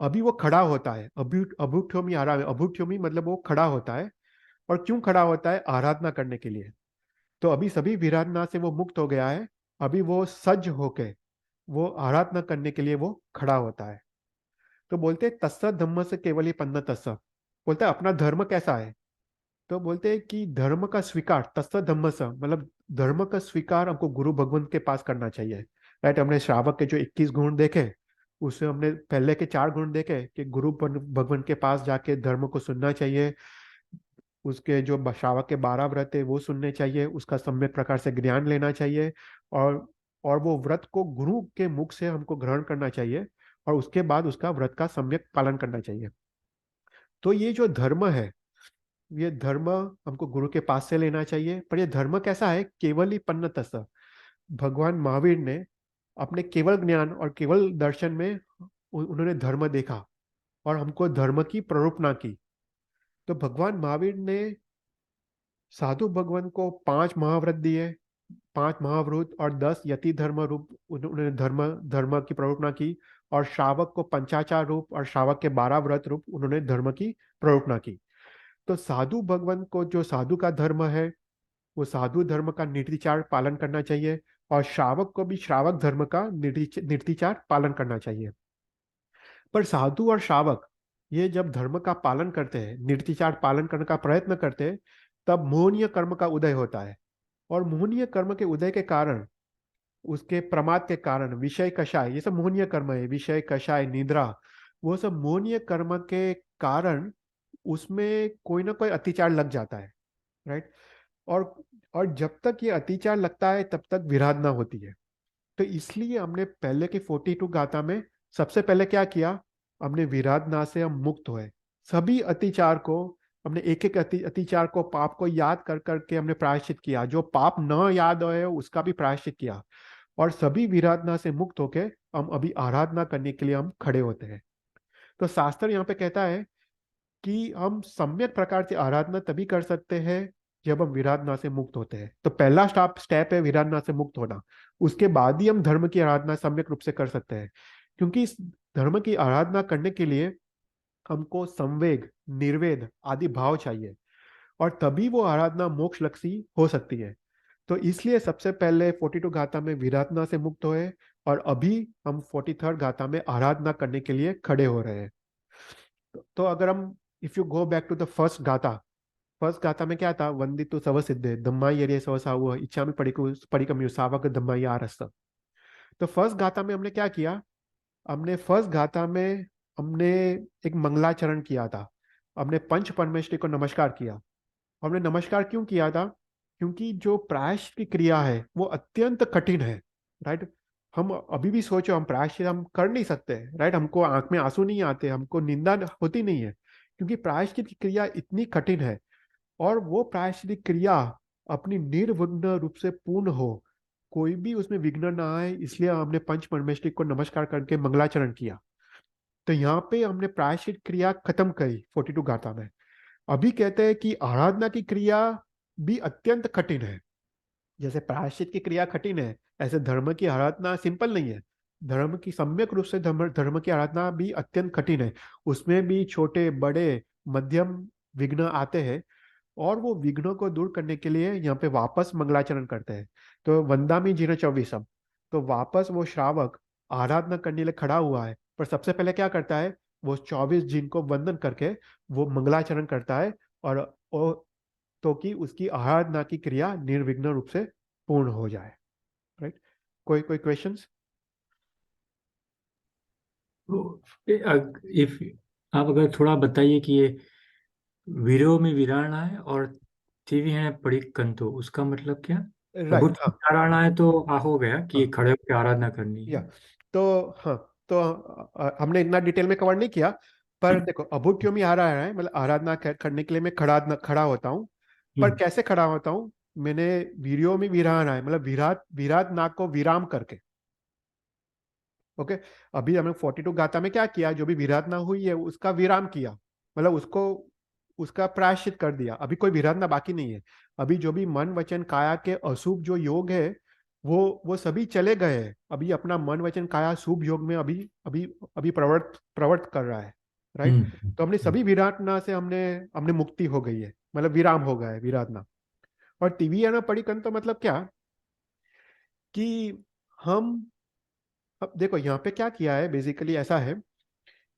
अभी वो खड़ा होता है, अभुठ्योमी आराम, अभुठ्योमी मतलब वो खड़ा होता है। और क्यों खड़ा होता है? आराधना करने के लिए। तो अभी सभी विराधना से वो मुक्त हो गया है, अभी वो सज्ज होके वो आराधना करने के लिए वो खड़ा होता है। तो बोलते हैं तस्स धम्म से केवल ही पन्ना तस्स, बोलते हैं अपना धर्म कैसा है? तो बोलते हैं कि धर्म का स्वीकार तस्स धम्म से, मतलब धर्म का स्वीकार हमको गुरु भगवंत के पास करना चाहिए। राइट। हमने श्रावक के जो 21 गुण देखे, उससे हमने पहले के 4 गुण देखे कि गुरु भगवंत के पास जाके धर्म को सुनना चाहिए, उसके जो श्रावक के 12 व्रत है वो सुनने चाहिए, उसका सम्यक प्रकार से ज्ञान लेना चाहिए, और और वो व्रत को गुरु के मुख से हमको ग्रहण करना चाहिए, और उसके बाद उसका व्रत का सम्यक पालन करना चाहिए। तो ये जो धर्म है, ये धर्म हमको गुरु के पास से लेना चाहिए। पर ये धर्म कैसा है? केवल ही पन्न तस, भगवान महावीर ने अपने केवल ज्ञान और केवल दर्शन में उन्होंने धर्म देखा और हमको धर्म की प्ररूपणा की। तो भगवान महावीर ने साधु भगवान को 5 महाव्रत दिए, 5 महाव्रत और 10 यति धर्म रूप उन्होंने धर्म धर्म की प्ररूपणा की। और श्रावक को पंचाचार रूप और श्रावक के 12 व्रत रूप उन्होंने धर्म की प्ररूपणा की। तो साधु भगवान को जो साधु का धर्म है, वो साधु धर्म का निर्तिचार पालन करना चाहिए, और श्रावक को भी श्रावक धर्म का निर्तिचार पालन करना चाहिए। पर साधु और श्रावक ये जब धर्म का पालन करते हैं, निर्तिचार पालन करने का प्रयत्न करते हैं, तब मोहनीय कर्म का उदय होता है। और मोहनीय कर्म के उदय के कारण, उसके प्रमाद के कारण, विषय कषाय, ये सब मोहनीय कर्म है, विषय कषाय निद्रा, वो सब मोहनीय कर्म के कारण उसमें कोई ना कोई अतिचार लग जाता है। राइट। और और जब तक ये अतिचार लगता है तब तक विराधना होती है। तो इसलिए हमने पहले की 42 गाथा में सबसे पहले क्या किया? हमने विराधना से हम मुक्त हुए। सभी अतिचार को हमने एक एक अतिचार को, पाप को याद कर करके हमने प्रायश्चित किया, जो पाप न याद आए उसका भी प्रायश्चित किया, और सभी विराधना से मुक्त होके हम अभी आराधना करने के लिए हम खड़े होते हैं। तो शास्त्र यहाँ पे कहता है कि हम सम्यक प्रकार से आराधना तभी कर सकते हैं जब हम विराधना से मुक्त होते हैं। तो पहला स्टेप है विराधना से मुक्त होना। उसके बाद ही हम धर्म की आराधना सम्यक रूप से कर सकते हैं, क्योंकि इस धर्म की आराधना करने के लिए हमको संवेग, निर्वेद आदि भाव चाहिए, और तभी वो आराधना मोक्ष लक्षी हो सकती है। तो इसलिए सबसे पहले 42 गाथा में विराधना से मुक्त हुए, और अभी हम 43rd गाथा में आराधना करने के लिए खड़े हो रहे हैं। तो अगर हम, if you go back to the first गाथा में क्या था? वंदितु सव सिद्धे धम्माई यरे सवसा हुआ इच्छा में परिकम सावक धम्माई आरस। तो फर्स्ट गाथा में हमने क्या किया? हमने फर्स्ट गाथा में हमने एक मंगलाचरण किया था, हमने पंच परमेश्वरी को नमस्कार किया। हमने नमस्कार क्यों किया था? क्योंकि जो प्रायश्चित की क्रिया है वो अत्यंत कठिन है। राइट। हम अभी भी सोचो, हम प्रायश्चित हम कर नहीं सकते। राइट। हमको आंख में आंसू नहीं आते, हमको निंदा होती नहीं है, क्योंकि प्रायश्चित की क्रिया इतनी कठिन है। और वो प्रायश्चित क्रिया अपनी निर्विघ्न रूप से पूर्ण हो, कोई भी उसमें विघ्न ना आए, इसलिए हमने पंच परमेश्वरी को नमस्कार करके मंगलाचरण किया। तो यहाँ पे हमने प्रायश्चित क्रिया खत्म करी 42 गाथा में। अभी कहते हैं कि आराधना की क्रिया भी अत्यंत कठिन है। जैसे प्रायश्चित की क्रिया कठिन है, ऐसे धर्म की आराधना सिंपल नहीं है। धर्म की सम्यक रूप से धर्म धर्म की आराधना भी अत्यंत कठिन है। उसमें भी छोटे बड़े मध्यम विघ्न आते हैं, और वो विघ्नों को दूर करने के लिए यहाँ पे वापस मंगलाचरण करते हैं। तो वंदामी जीर्ण चौबीसम, तो वापस वो श्रावक आराधना करने के लिए खड़ा हुआ है, पर सबसे पहले क्या करता है, वो 24 जिन को वंदन करके वो मंगलाचरण करता है, और तो कि उसकी आराधना की क्रिया निर्विघ्न रूप से पूर्ण हो जाए। राइट? कोई कोई क्वेश्चंस? तो इफ आप अगर थोड़ा बताइए कि ये वीरो में वीराणा है और थीवी है पड़ी कंतो, उसका मतलब क्या? राइट, बुद्ध हाँ। वीराणा है तो हो गया कि ये हाँ, खड़े होकर आराधना करनी या है। तो हाँ, तो हमने इतना डिटेल में कवर नहीं किया, पर देखो अभूत क्यों में आ रहा है, मतलब आराधना करने के लिए मैं खड़ा खड़ा होता हूँ। पर हम्म। कैसे खड़ा होता हूँ? मैंने वीडियो में विराम है, मतलब विराट विराट नाग को विराम करके। ओके। अभी हमने 42 गाथा में क्या किया, जो भी विराधना हुई है उसका विराम किया, मतलब उसको उसका प्रायश्चित कर दिया। अभी कोई विराधना बाकी नहीं है। अभी जो भी मन वचन काया के अशुभ जो योग है, वो सभी चले गए हैं। अभी अपना मन वचन काया शुभ योग में अभी अभी अभी प्रवर्त प्रवर्त कर रहा है। राइट? हम्म। तो हमने सभी विराधना से हमने हमने मुक्ति हो गई है, मतलब विराम हो गया है विराधना। और टीवी आना पड़ी कन तो मतलब क्या, कि हम, अब देखो यहाँ पे क्या किया है, बेसिकली ऐसा है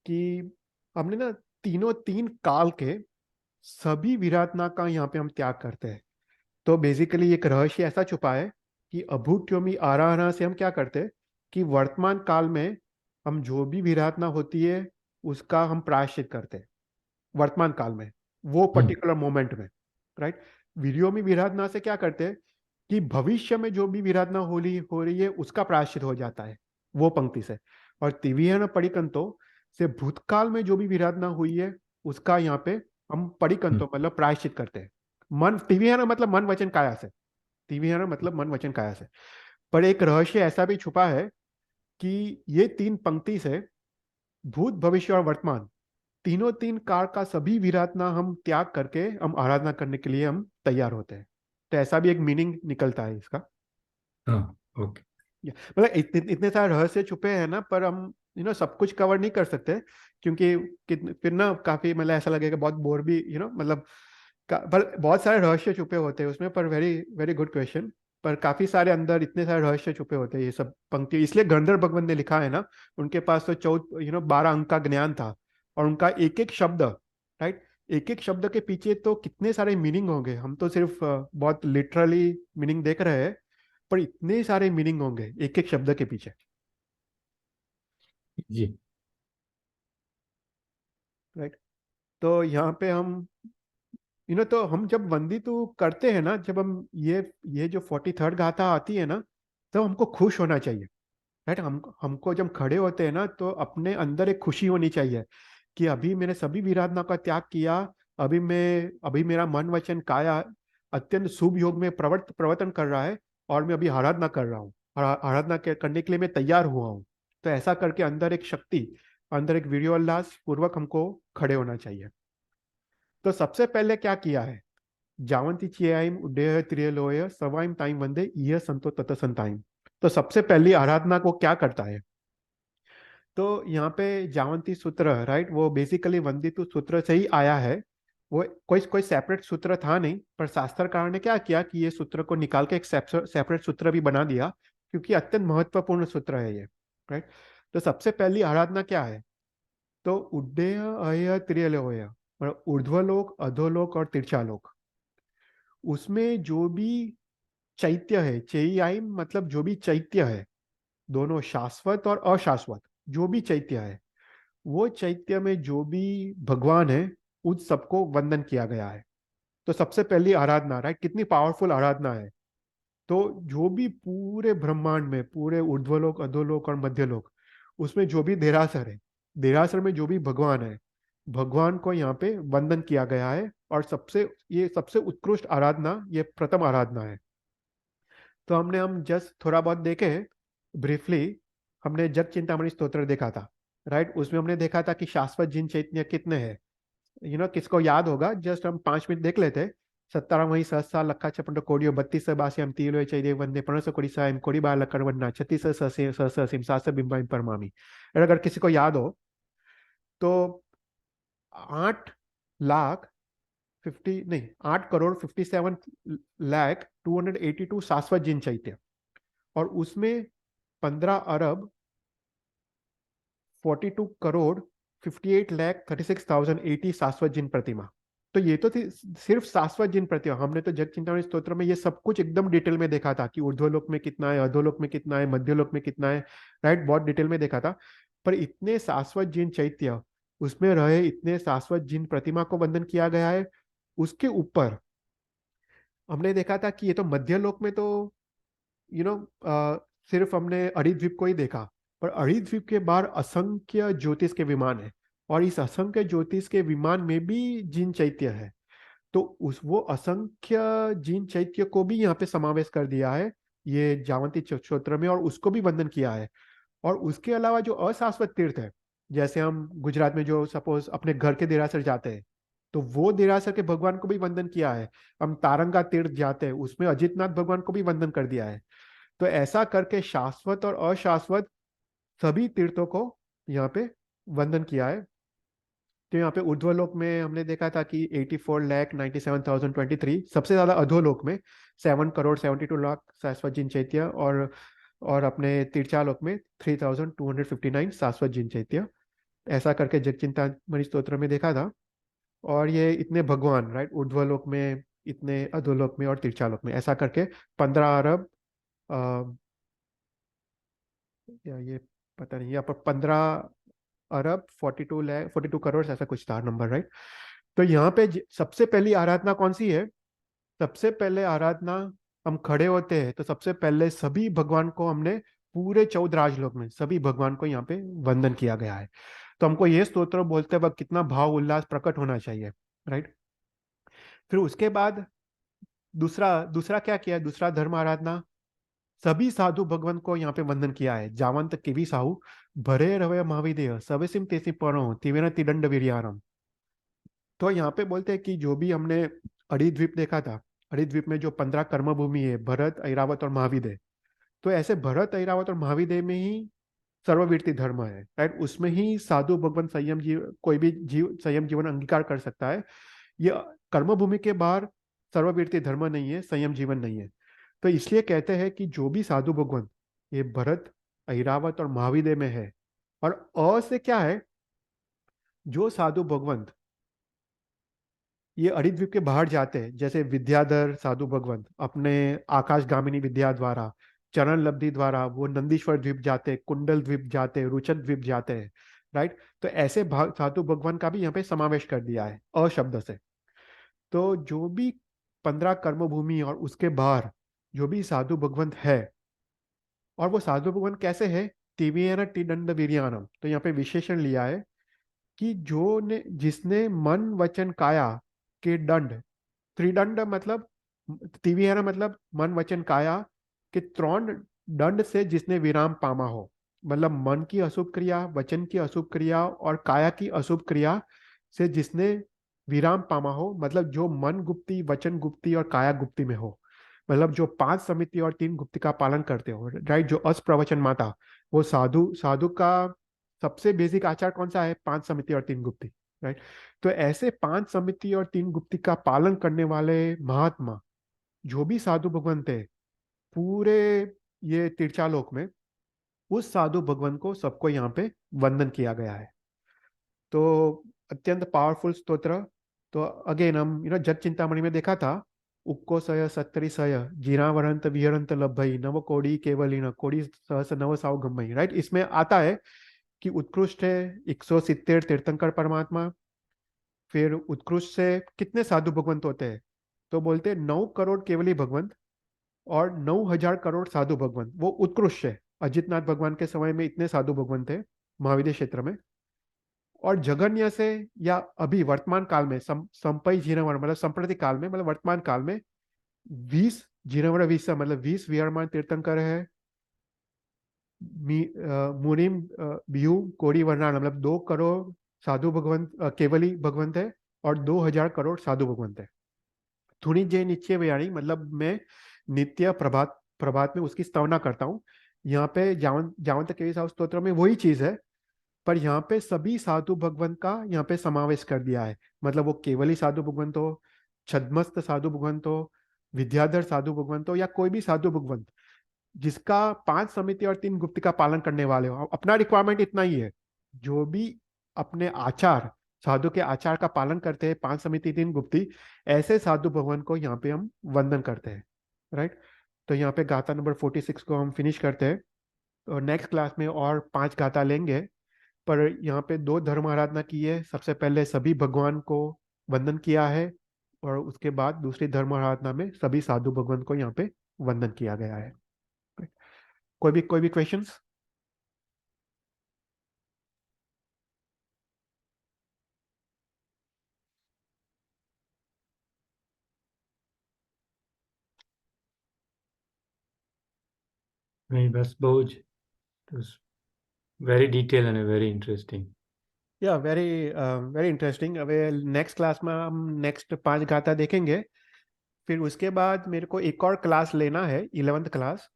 कि हमने ना तीनों तीन काल के सभी विराटना का यहाँ पे हम त्याग करते हैं। तो बेसिकली एक रहस्य ऐसा छुपा है कि अभूत्योमी आराधना से हम क्या करते हैं, कि वर्तमान काल में हम जो भी विराटना होती है उसका हम प्रायश्चित करते हैं वर्तमान काल में, वो हम्म। पर्टिकुलर मोमेंट में। राइट? वीडियो में विराधना से क्या करते हैं, कि भविष्य में जो भी विराधना हो रही है उसका प्रायश्चित हो जाता है वो पंक्ति से। और तिवियन पड़िकंतो से भूतकाल में जो भी विराधना हुई है उसका यहाँ पे हम हम्म। पड़िकंतो मतलब प्रायश्चित करते हैं। मन तिवियन मतलब मन वचन काया से, तिवियन मतलब मन वचन काया से। पर एक रहस्य ऐसा भी छुपा है कि ये तीन पंक्ति से भूत भविष्य और वर्तमान तीनों तीन काल का सभी विराधना हम त्याग करके हम आराधना करने के लिए हम तैयार होते हैं। तो ऐसा भी एक मीनिंग निकलता है इसका। हाँ। ओके। मतलब इतने सारे रहस्य छुपे हैं ना, पर हम सब कुछ कवर नहीं कर सकते, क्योंकि फिर ना काफी मतलब ऐसा लगेगा बहुत बोर भी, मतलब पर बहुत सारे रहस्य छुपे होते हैं उसमें। पर वेरी वेरी गुड क्वेश्चन। पर काफी सारे अंदर इतने सारे रहस्य छुपे होते हैं ये सब पंक्ति, इसलिए गंधर्व भगवान ने लिखा है ना। उनके पास तो 12 अंक का ज्ञान था, और उनका एक एक शब्द, राइट, एक एक शब्द के पीछे तो कितने सारे मीनिंग होंगे। हम तो सिर्फ बहुत लिटरली मीनिंग देख रहे हैं, पर इतने सारे मीनिंग होंगे एक एक शब्द के पीछे। जी। राइट? तो यहाँ पे हम तो हम जब वंदितु करते हैं ना, जब हम ये जो 43rd गाथा आती है ना, तो हमको खुश होना चाहिए। राइट? हमको जब खड़े होते हैं ना, तो अपने अंदर एक खुशी होनी चाहिए कि अभी मैंने सभी विराधना का त्याग किया। अभी मेरा मन वचन काया अत्यंत शुभ योग में प्रवर्तन कर रहा है, और मैं अभी आराधना कर रहा हूँ, और आराधना करने के लिए मैं तैयार हुआ हूँ। तो ऐसा करके अंदर एक शक्ति, अंदर एक वीर्य उल्लास पूर्वक हमको खड़े होना चाहिए। तो सबसे पहले क्या किया है, जावंती चियाइम उड्डेय त्रियलोय सवाइम टाइम वंदे ईय संतो तत संताइम। तो सबसे पहली आराधना को क्या करता है, तो यहाँ पे जावंती सूत्र, राइट, वो बेसिकली वंदितु सूत्र से ही आया है। वो कोई कोई सेपरेट सूत्र था नहीं, पर शास्त्रकार ने क्या किया कि ये सूत्र को निकाल के एक सेपरेट सूत्र भी बना दिया, क्योंकि अत्यंत महत्वपूर्ण सूत्र है ये। राइट? तो सबसे पहली आराधना क्या है, तो उड्डेय अय त्रियलोय, मतलब ऊर्ध्वलोक अधोलोक और तिरछालोक, उसमें जो भी चैत्य है, चेयाइम मतलब जो भी चैत्य है, दोनों शाश्वत और अशाश्वत, जो भी चैत्य है, वो चैत्य में जो भी भगवान है उन सबको वंदन किया गया है। तो सबसे पहली आराधना, राइट, कितनी पावरफुल आराधना है। तो जो भी पूरे ब्रह्मांड में, पूरे ऊर्ध्वलोक अधोलोक और मध्यलोक, उसमें जो भी देरासर है, देरासर में जो भी भगवान है, भगवान को यहाँ पे वंदन किया गया है। और ये सबसे उत्कृष्ट आराधना, ये प्रथम आराधना है। तो हम जस्ट थोड़ा बहुत देखे ब्रीफली। हमने जग चिंतामणि स्तोत्र देखा था। राइट? उसमें हमने देखा था कि शाश्वत जिन चैतन्य कितने हैं, किसको याद होगा, जस्ट हम 5 मिनट देख लेते। 17 सहस्र लखा छपन कोडियो 32 बासियम तीलो चैदे वंदे 15 कोടി सायम कोड़ी बार लकर वन्ना 36 ससे सहस्रसिम सास बिंबाइम परमामी। अगर किसी को याद हो तो 8 लाख 50 नहीं 8 करोड़ 57 लाख 282 शाश्वत जिन चैत्य, और उसमें 15 अरब 42 करोड़ 58 लाख 36,080 शाश्वत जिन प्रतिमा। तो ये तो थी सिर्फ शाश्वत जिन प्रतिमा। हमने तो जग चिंतामणि स्तोत्र में ये सब कुछ एकदम डिटेल में देखा था कि ऊर्ध्वलोक में कितना है, अधोलोक में कितना है, मध्यलोक में कितना है, राइट, बहुत डिटेल में देखा था। पर इतने शाश्वत जिन चैत्य, उसमें रहे इतने शाश्वत जिन प्रतिमा को वंदन किया गया है। उसके ऊपर हमने देखा था कि ये तो मध्यलोक में तो यू नो सिर्फ हमने अरिद्वीप को ही देखा, पर अरिद्वीप के बाहर असंख्य ज्योतिष के विमान है, और इस असंख्य ज्योतिष के विमान में भी जिन चैत्य है। तो उस वो असंख्य जिन चैत्य को भी यहाँ पे समावेश कर दिया है ये जावंती स्तोत्र में, और उसको भी वंदन किया है। और उसके अलावा जो अशाश्वत तीर्थ है, जैसे हम गुजरात में जो सपोज अपने घर के देरासर जाते हैं, तो वो देरासर के भगवान को भी वंदन किया है। हम तारंगा तीर्थ जाते हैं, उसमें अजितनाथ भगवान को भी वंदन कर दिया है। तो ऐसा करके शाश्वत और अशाश्वत सभी तीर्थों को यहाँ पे वंदन किया है। तो यहाँ पे ऊर्ध्वलोक में हमने देखा था कि 84,97,023, सबसे ज्यादा अधोलोक में 7 करोड़ 72 लाख शाश्वत जिन चैत्य, और अपने तीर्थालोक में 3,259 शाश्वत जिन चैत्य। ऐसा करके जगचिंतामणि स्तोत्र में देखा था। और ये इतने भगवान, राइट, ऊर्ध्वलोक में इतने, अधोलोक में और तीर्थालोक में, ऐसा करके 15 अरब या ये पता नहीं, यहाँ पर 15 अरब 42 करोड़ ऐसा कुछ था नंबर, राइट। तो यहाँ पे सबसे पहली आराधना कौन सी है? सबसे पहले आराधना, हम खड़े होते हैं तो सबसे पहले सभी भगवान को हमने पूरे 14 राजलोक में सभी भगवान को यहाँ पे वंदन किया गया है। तो हमको ये स्तोत्र बोलते वक्त कितना भाव उल्लास प्रकट होना चाहिए, राइट। फिर उसके बाद दूसरा दूसरा क्या किया है? दूसरा धर्म आराधना, सभी साधु भगवान को यहाँ पे वंदन किया है। जावंत केवी साहू भरे रवे महाविदेह सवेसिम तेसी परो तिवेन तिदंड वीर्यारम। तो यहाँ पे बोलते हैं कि जो भी हमने अरिद्वीप देखा था, अरिद्वीप में जो 15 कर्म भूमि है, भरत, ऐरावत और महाविदय, तो ऐसे भरत, ऐरावत और महाविदय में ही सर्ववीर्ति धर्म है, राइट। उसमें ही साधु भगवान संयम जीव, कोई भी जीव संयम जीवन अंगीकार कर सकता है। ये कर्म भूमि के बाहर सर्ववीर्ति धर्म नहीं है, संयम जीवन नहीं है। तो इसलिए कहते हैं कि जो भी साधु भगवान ये भरत, ऐरावत और महाविदय में है, और अ से क्या है, जो साधु भगवंत ये अरिद्वीप के बाहर जाते हैं, जैसे विद्याधर साधु भगवंत अपने आकाशगामिनी विद्या द्वारा, चरण लब्धि द्वारा वो नंदीश्वर द्वीप जाते, कुंडल द्वीप जाते, रुचक द्वीप जाते हैं, राइट। तो ऐसे साधु भगवान का भी यहाँ पे समावेश कर दिया है अशब्द से। तो जो भी 15 कर्मभूमि और उसके बाहर जो भी साधु भगवंत है, और वो साधु भगवंत कैसे है, तिवियन टिदंड वीर्यानम, तो यहाँ पे विशेषण लिया है कि जो ने जिसने मन वचन काया के दंड, त्रिदंड मतलब तिविहरा मतलब मन वचन काया के 3 दंड से जिसने विराम पामा हो, मतलब मन की अशुभ क्रिया, वचन की अशुभ क्रिया और काया की अशुभ क्रिया से जिसने विराम पामा हो, मतलब जो मन गुप्ती, वचन गुप्ती और काया गुप्ती में हो, मतलब जो 5 समिति और 3 गुप्ती का पालन करते हो, राइट। जो अष्प्रवचन माता, वो साधु साधु का सबसे बेसिक आचार कौन सा है? 5 समिति और 3 गुप्ती, राइट। तो ऐसे 5 समिति और 3 गुप्ती का पालन करने वाले महात्मा जो भी साधु भगवंत थे पूरे ये तीर्थालोक में, उस साधु भगवान को सबको यहाँ पे वंदन किया गया है। तो अत्यंत पावरफुल स्तोत्र। तो अगेन हम जग चिंतामणि में देखा था, उक्को सय सत्तरी सय जीरावरंत विहरंत लभई नव कोड़ी केवली कोड़ी सहस नव साव गम्मई, राइट। इसमें आता है कि उत्कृष्ट है 170 तीर्थंकर परमात्मा। फिर उत्कृष्ट से कितने साधु भगवंत होते हैं? तो बोलते हैं 9 करोड़ केवली भगवंत और 9,000 करोड़ साधु भगवंत, वो उत्कृष्ट है। अजितनाथ भगवान के समय में इतने साधु भगवंत थे महाविद्य क्षेत्र में। और जगन्य से, या अभी वर्तमान काल में संपई जीनवर मतलब संप्रति काल में, मतलब वर्तमान काल में 20 जीनवर 20 मतलब 20 विहरमान तीर्थंकर है। मुनिम बिहू कोड़ी वर्णान मतलब 2 करोड़ साधु भगवंत केवली भगवंत है। और 2000 करोड़ साधु भगवंत है। थोड़ी जे नित्य व्याणी मतलब मैं नित्य प्रभात प्रभात में उसकी स्तवना करता हूँ। यहाँ पे जावन जावंत केवी साहु स्तोत्र में वही चीज है, पर यहाँ पे सभी साधु भगवंत का यहाँ पे समावेश कर दिया है। मतलब वो केवली साधु भगवंत हो, छद्मस्त साधु भगवंत हो, विद्याधर साधु भगवंत हो, या कोई भी साधु भगवंत जिसका 5 समिति और 3 गुप्ति का पालन करने वाले हो। अपना रिक्वायरमेंट इतना ही है, जो भी अपने आचार, साधु के आचार का पालन करते हैं, 5 समिति 3 गुप्ति, ऐसे साधु भगवान को यहाँ पे हम वंदन करते हैं। राइट। तो यहाँ पे गाथा नंबर 46 को हम फिनिश करते हैं, और नेक्स्ट क्लास में और 5 गाथा लेंगे। पर यहाँ पे 2 धर्म आराधना की है। सबसे पहले सभी भगवान को वंदन किया है, और उसके बाद दूसरी धर्म आराधना में सभी साधु भगवान को यहाँ पे वंदन किया गया है। कोई भी क्वेश्चंस? नहीं, बस बहुत very detail and very interesting. या वेरी वेरी इंटरेस्टिंग। अब नेक्स्ट क्लास में हम नेक्स्ट 5 गाथा देखेंगे। फिर उसके बाद मेरे को एक और क्लास लेना है, 11th क्लास।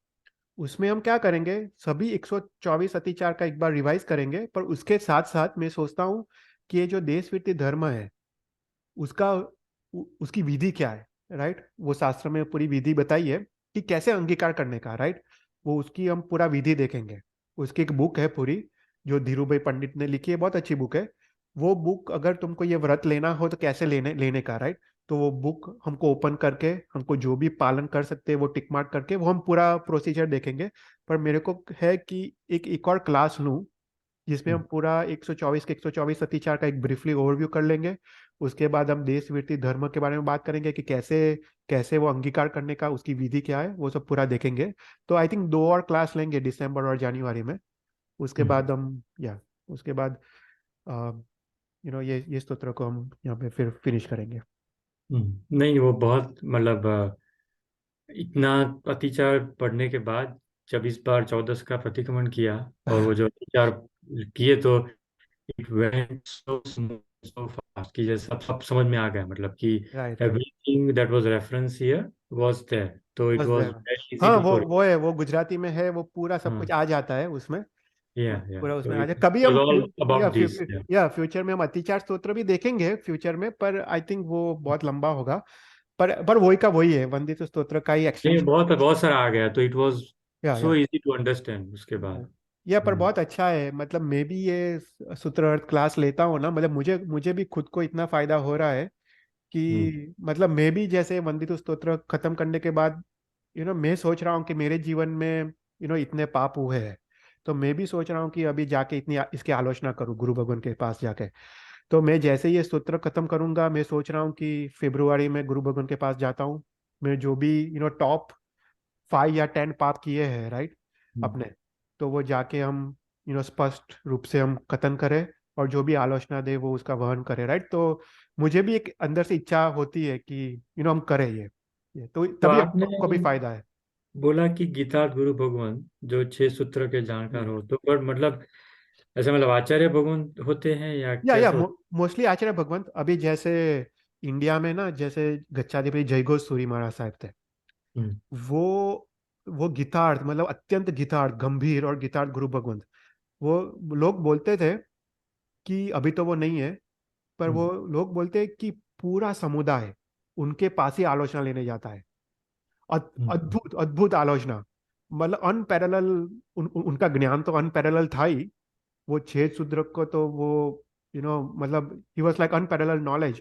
उसमें हम क्या करेंगे, सभी 124 अतिचार का एक बार रिवाइज करेंगे, पर उसके साथ साथ मैं सोचता हूँ कि ये जो देश वृत्ति धर्म है उसका उसकी विधि क्या है। राइट। वो शास्त्र में पूरी विधि बताई है कि कैसे अंगीकार करने का। राइट। वो उसकी हम पूरा विधि देखेंगे। उसकी एक बुक है पूरी, जो धीरूभाई पंडित ने लिखी है, बहुत अच्छी बुक है। वो बुक अगर तुमको ये व्रत लेना हो तो कैसे लेने लेने का। राइट। तो वो बुक हमको ओपन करके, हमको जो भी पालन कर सकते हैं वो टिक मार्क करके, वो हम पूरा प्रोसीजर देखेंगे। पर मेरे को है कि एक और क्लास लूँ जिसमें हम पूरा 124 के 124 अतिचार का एक ब्रीफली ओवरव्यू कर लेंगे। उसके बाद हम देश वृत्ति धर्म के बारे में बात करेंगे कि कैसे कैसे वो अंगीकार करने का, उसकी विधि क्या है, वो सब पूरा देखेंगे। तो आई थिंक 2 और क्लास लेंगे, दिसंबर और जनवरी में। उसके बाद हम या उसके बाद ये स्तोत्र को हम यहाँ पे फिर फिनिश करेंगे। नहीं, वो बहुत मतलब इतना अतिचार पढ़ने के बाद जब इस बार 14 का प्रतिक्रमण किया और वो जो अतिचार किए तो it went so so fast कि जैसे सब सब समझ में आ गया, मतलब कि right right. Everything that was reference here was there, तो इट बस वाज there। वेरी इजी हाँ, टू वो फॉर। वो है, वो गुजराती में है, वो पूरा सब कुछ हाँ, आ जाता है उसमें। या पूरा तो उसमें आ इट जाए। कभी वाज हम ऑल अबाउट दिस। फ्यूचर में हम अतिचार स्तोत्र भी देखेंगे फ्यूचर में, पर आई थिंक वो बहुत लंबा होगा। पर वही का वही है, वंदित स्तोत्र का ही ये एक्सटेंशन। बहुत बहुत सारा आ गया तो इट वाज या सो इजी टू अंडरस्टैंड उसके बाद। या पर हम्म। बहुत अच्छा है। मतलब मैं भी ये सूत्र अर्थ क्लास लेता हूँ ना, मतलब मुझे मुझे भी खुद को इतना फायदा हो रहा है हम्म। कि मतलब मैं भी जैसे वंदित स्तोत्र खत्म करने के बाद मैं सोच रहा हूँ कि मेरे जीवन में इतने पाप हुए हैं। तो मैं भी सोच रहा हूँ कि अभी जाके इतनी इसकी आलोचना करूँ गुरु भगवान के पास जाके। तो मैं जैसे ही ये स्तोत्र खत्म करूंगा, मैं सोच रहा हूँ कि फरवरी में गुरु भगवान के पास जाता हूँ। मैं जो भी टॉप 5 या 10 पाप किए हैं, राइट, हम्म। अपने, तो वो जाके हम स्पष्ट रूप से हम कथन करें, और जो भी आलोचना दे वो उसका वहन करे। राइट। तो मुझे भी एक अंदर से इच्छा होती है कि हम करें ये तो तो तभी आपने हमको भी फायदा है। बोला कि गीता गुरु भगवान जो 6 सूत्र के जानकार हम्म। हो, तो पर मतलब ऐसे मतलब आचार्य भगवान होते हैं या या कैसे होते मोस्टली आचार्य भगवंत। अभी जैसे इंडिया में ना, जैसे गच्चाधिपति जयघोष सूरी महाराज साहब थे। हैं? हम्म। वो वो गीतार्थ मतलब अत्यंत गीतार्थ गंभीर और गीतार्थ गुरु भगवंत। वो लोग बोलते थे कि अभी तो वो नहीं है, पर वो हम्म। लोग बोलते हैं कि पूरा समुदाय उनके पास ही आलोचना लेने जाता है। हम्म। अद्भुत अद्भुत आलोचना, मतलब अनपैरेलल। उनका ज्ञान तो अनपैरेलल था ही। वो 6 शूद्र को तो वो मतलब he was like unparalleled knowledge.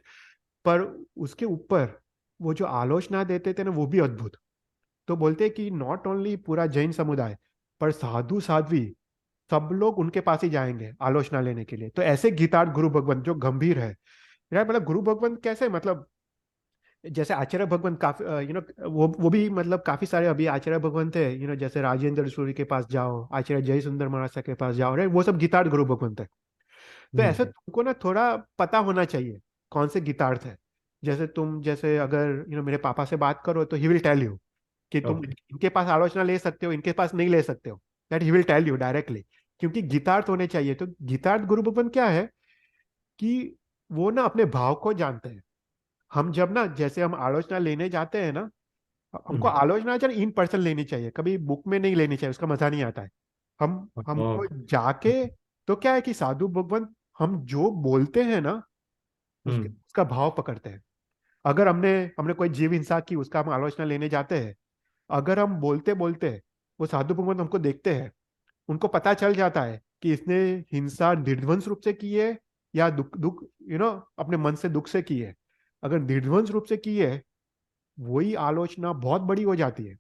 पर उसके ऊपर वो जो आलोचना देते थे ना, वो भी अद्भुत। तो बोलते हैं कि नॉट ओनली पूरा जैन समुदाय, पर साधु साध्वी सब लोग उनके पास ही जाएंगे आलोचना लेने के लिए। तो ऐसे गीतार्थ गुरु भगवंत जो गंभीर है। यार मतलब गुरु भगवंत कैसे, मतलब जैसे आचार्य भगवंत काफी वो भी मतलब काफी सारे अभी आचार्य भगवंत है। जैसे राजेंद्र सूरी के पास जाओ, आचार्य जय सुंदर महाराज के पास जाओ, राइट, वो सब गीतार्थ गुरु भगवंत है। तो ऐसे हम्म। तुमको ना थोड़ा पता होना चाहिए कौन से गीतार्थ है। जैसे अगर मेरे पापा से बात करो तो ही विल टेल यू कि तुम ओके। इनके पास आलोचना ले सकते हो, इनके पास नहीं ले सकते हो। That he will tell you directly. क्योंकि गीतार्थ होने चाहिए। तो गीतार्थ गुरु भगवंत क्या है कि वो ना अपने भाव को जानते हैं। हम जब ना, जैसे हम आलोचना लेने जाते हैं ना, हमको हम्म, आलोचना चल इन पर्सन लेनी चाहिए, कभी बुक में नहीं लेनी चाहिए, उसका मजा नहीं आता है। हमको ओके। जाके, तो क्या है कि साधु भगवान हम जो बोलते हैं ना, उसके हम्म, उसका भाव पकड़ते हैं। अगर हमने हमने कोई जीव हिंसा की, उसका हम आलोचना लेने जाते हैं, अगर हम बोलते बोलते वो साधु भगवान हमको देखते हैं, उनको पता चल जाता है कि इसने हिंसा निर्ध्वंस रूप से की है या दुख दुख अपने मन से दुख से की है। अगर निर्ध्वंस रूप से की है, वही आलोचना बहुत बड़ी हो जाती है।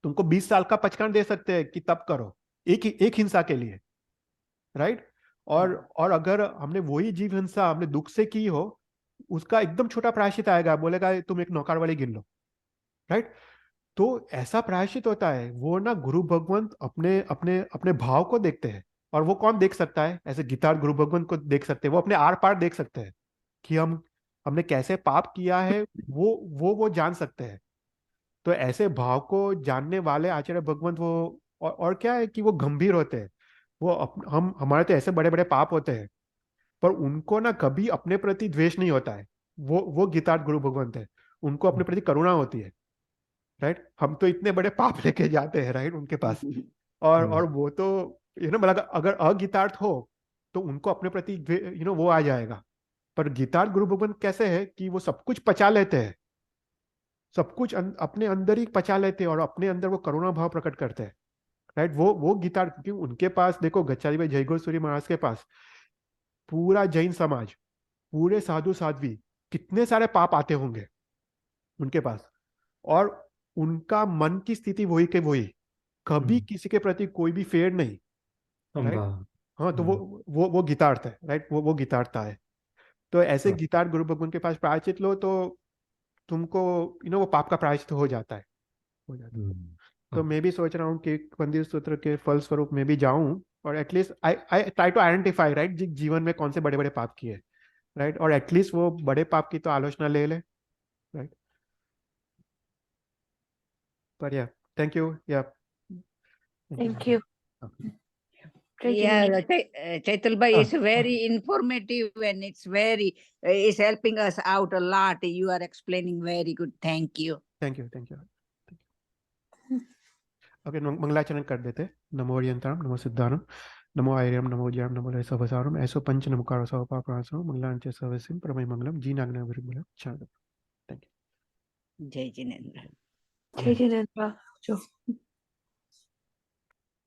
तुमको 20 साल का पचकान दे सकते हैं कि तब करो, एक हिंसा के लिए, राइट। और अगर हमने वही जीव हिंसा हमने दुख से की हो, उसका एकदम छोटा प्रायश्चित आएगा, बोलेगा तुम एक नौकर वाली गिन लो, राइट। तो ऐसा प्रायश्चित होता है। वो ना गुरु भगवंत अपने अपने अपने भाव को देखते हैं। और वो कौन देख सकता है? ऐसे गीतार गुरु भगवंत को देख सकते हैं, वो अपने आर पार देख सकते हैं कि हमने कैसे पाप किया है, वो जान सकते हैं। तो ऐसे भाव को जानने वाले आचार्य भगवंत वो, और क्या है कि वो गंभीर होते हैं। वो हम हमारे तो ऐसे बड़े बड़े पाप होते हैं, पर उनको ना कभी अपने प्रति द्वेष नहीं होता है। वो गीतार्थ गुरु भगवंत है। उनको अपने प्रति करुणा होती है, राइट। हम तो इतने बड़े पाप लेके जाते हैं, राइट, उनके पास। और वो तो मतलब अगर अगीतार्थ हो, तो उनको अपने प्रति वो आ जाएगा। पर गीतार्थ गुरु भगवंत कैसे है कि वो सब कुछ पचा लेते हैं, सब कुछ अपने अंदर ही पचा लेते हैं, और अपने अंदर वो करुणा भाव प्रकट करते हैं, राइट। वो गीतार्थ, क्योंकि उनके पास देखो, गच्चारी भाई जयगोर सूरी महाराज के पास पूरा जैन समाज, पूरे साधु साध्वी, कितने सारे पाप आते होंगे उनके पास। और उनका मन की स्थिति वही के वही, कभी किसी के प्रति कोई भी फेर नहीं, राइट। वाह। हाँ, तो वो गीतार्थ है, राइट। वो गीतार्थता है। तो ऐसे गीतार्थ गुरु भगवान के पास प्रायश्चित लो, तो तुमको वो पाप का प्रायश्चित हो जाता है, हो जाता है। तो मैं भी सोच रहा हूँ कि मंदिर सूत्र के फल स्वरूप में भी जाऊं, और at least I I try to identify, right, जीवन में कौन से बड़े बड़े पाप किए, राइट। और एटलीस्ट वो बड़े पाप की तो आलोचना ले ले, राइट। पर या, थैंक यू, या Thank you. Thank you. Yeah, Chaital bhai, it's Ah, very informative and it's very, it's helping us out a lot. You are explaining very good. Thank you. Thank you, thank you. Okay, मंगलाचरण कर देते। नमो हरियंताम, नमो सिद्धानम, नमो आयर्यम, नमो ज्याम, नमो लय सवसारम, ऐसो पंच नमकार सव पापनासम, मंगलांच सवसिम परमय मंगलम, जी नागना विरमलम छाद। Thank you. Jai Jinendra. Jai Jinendra.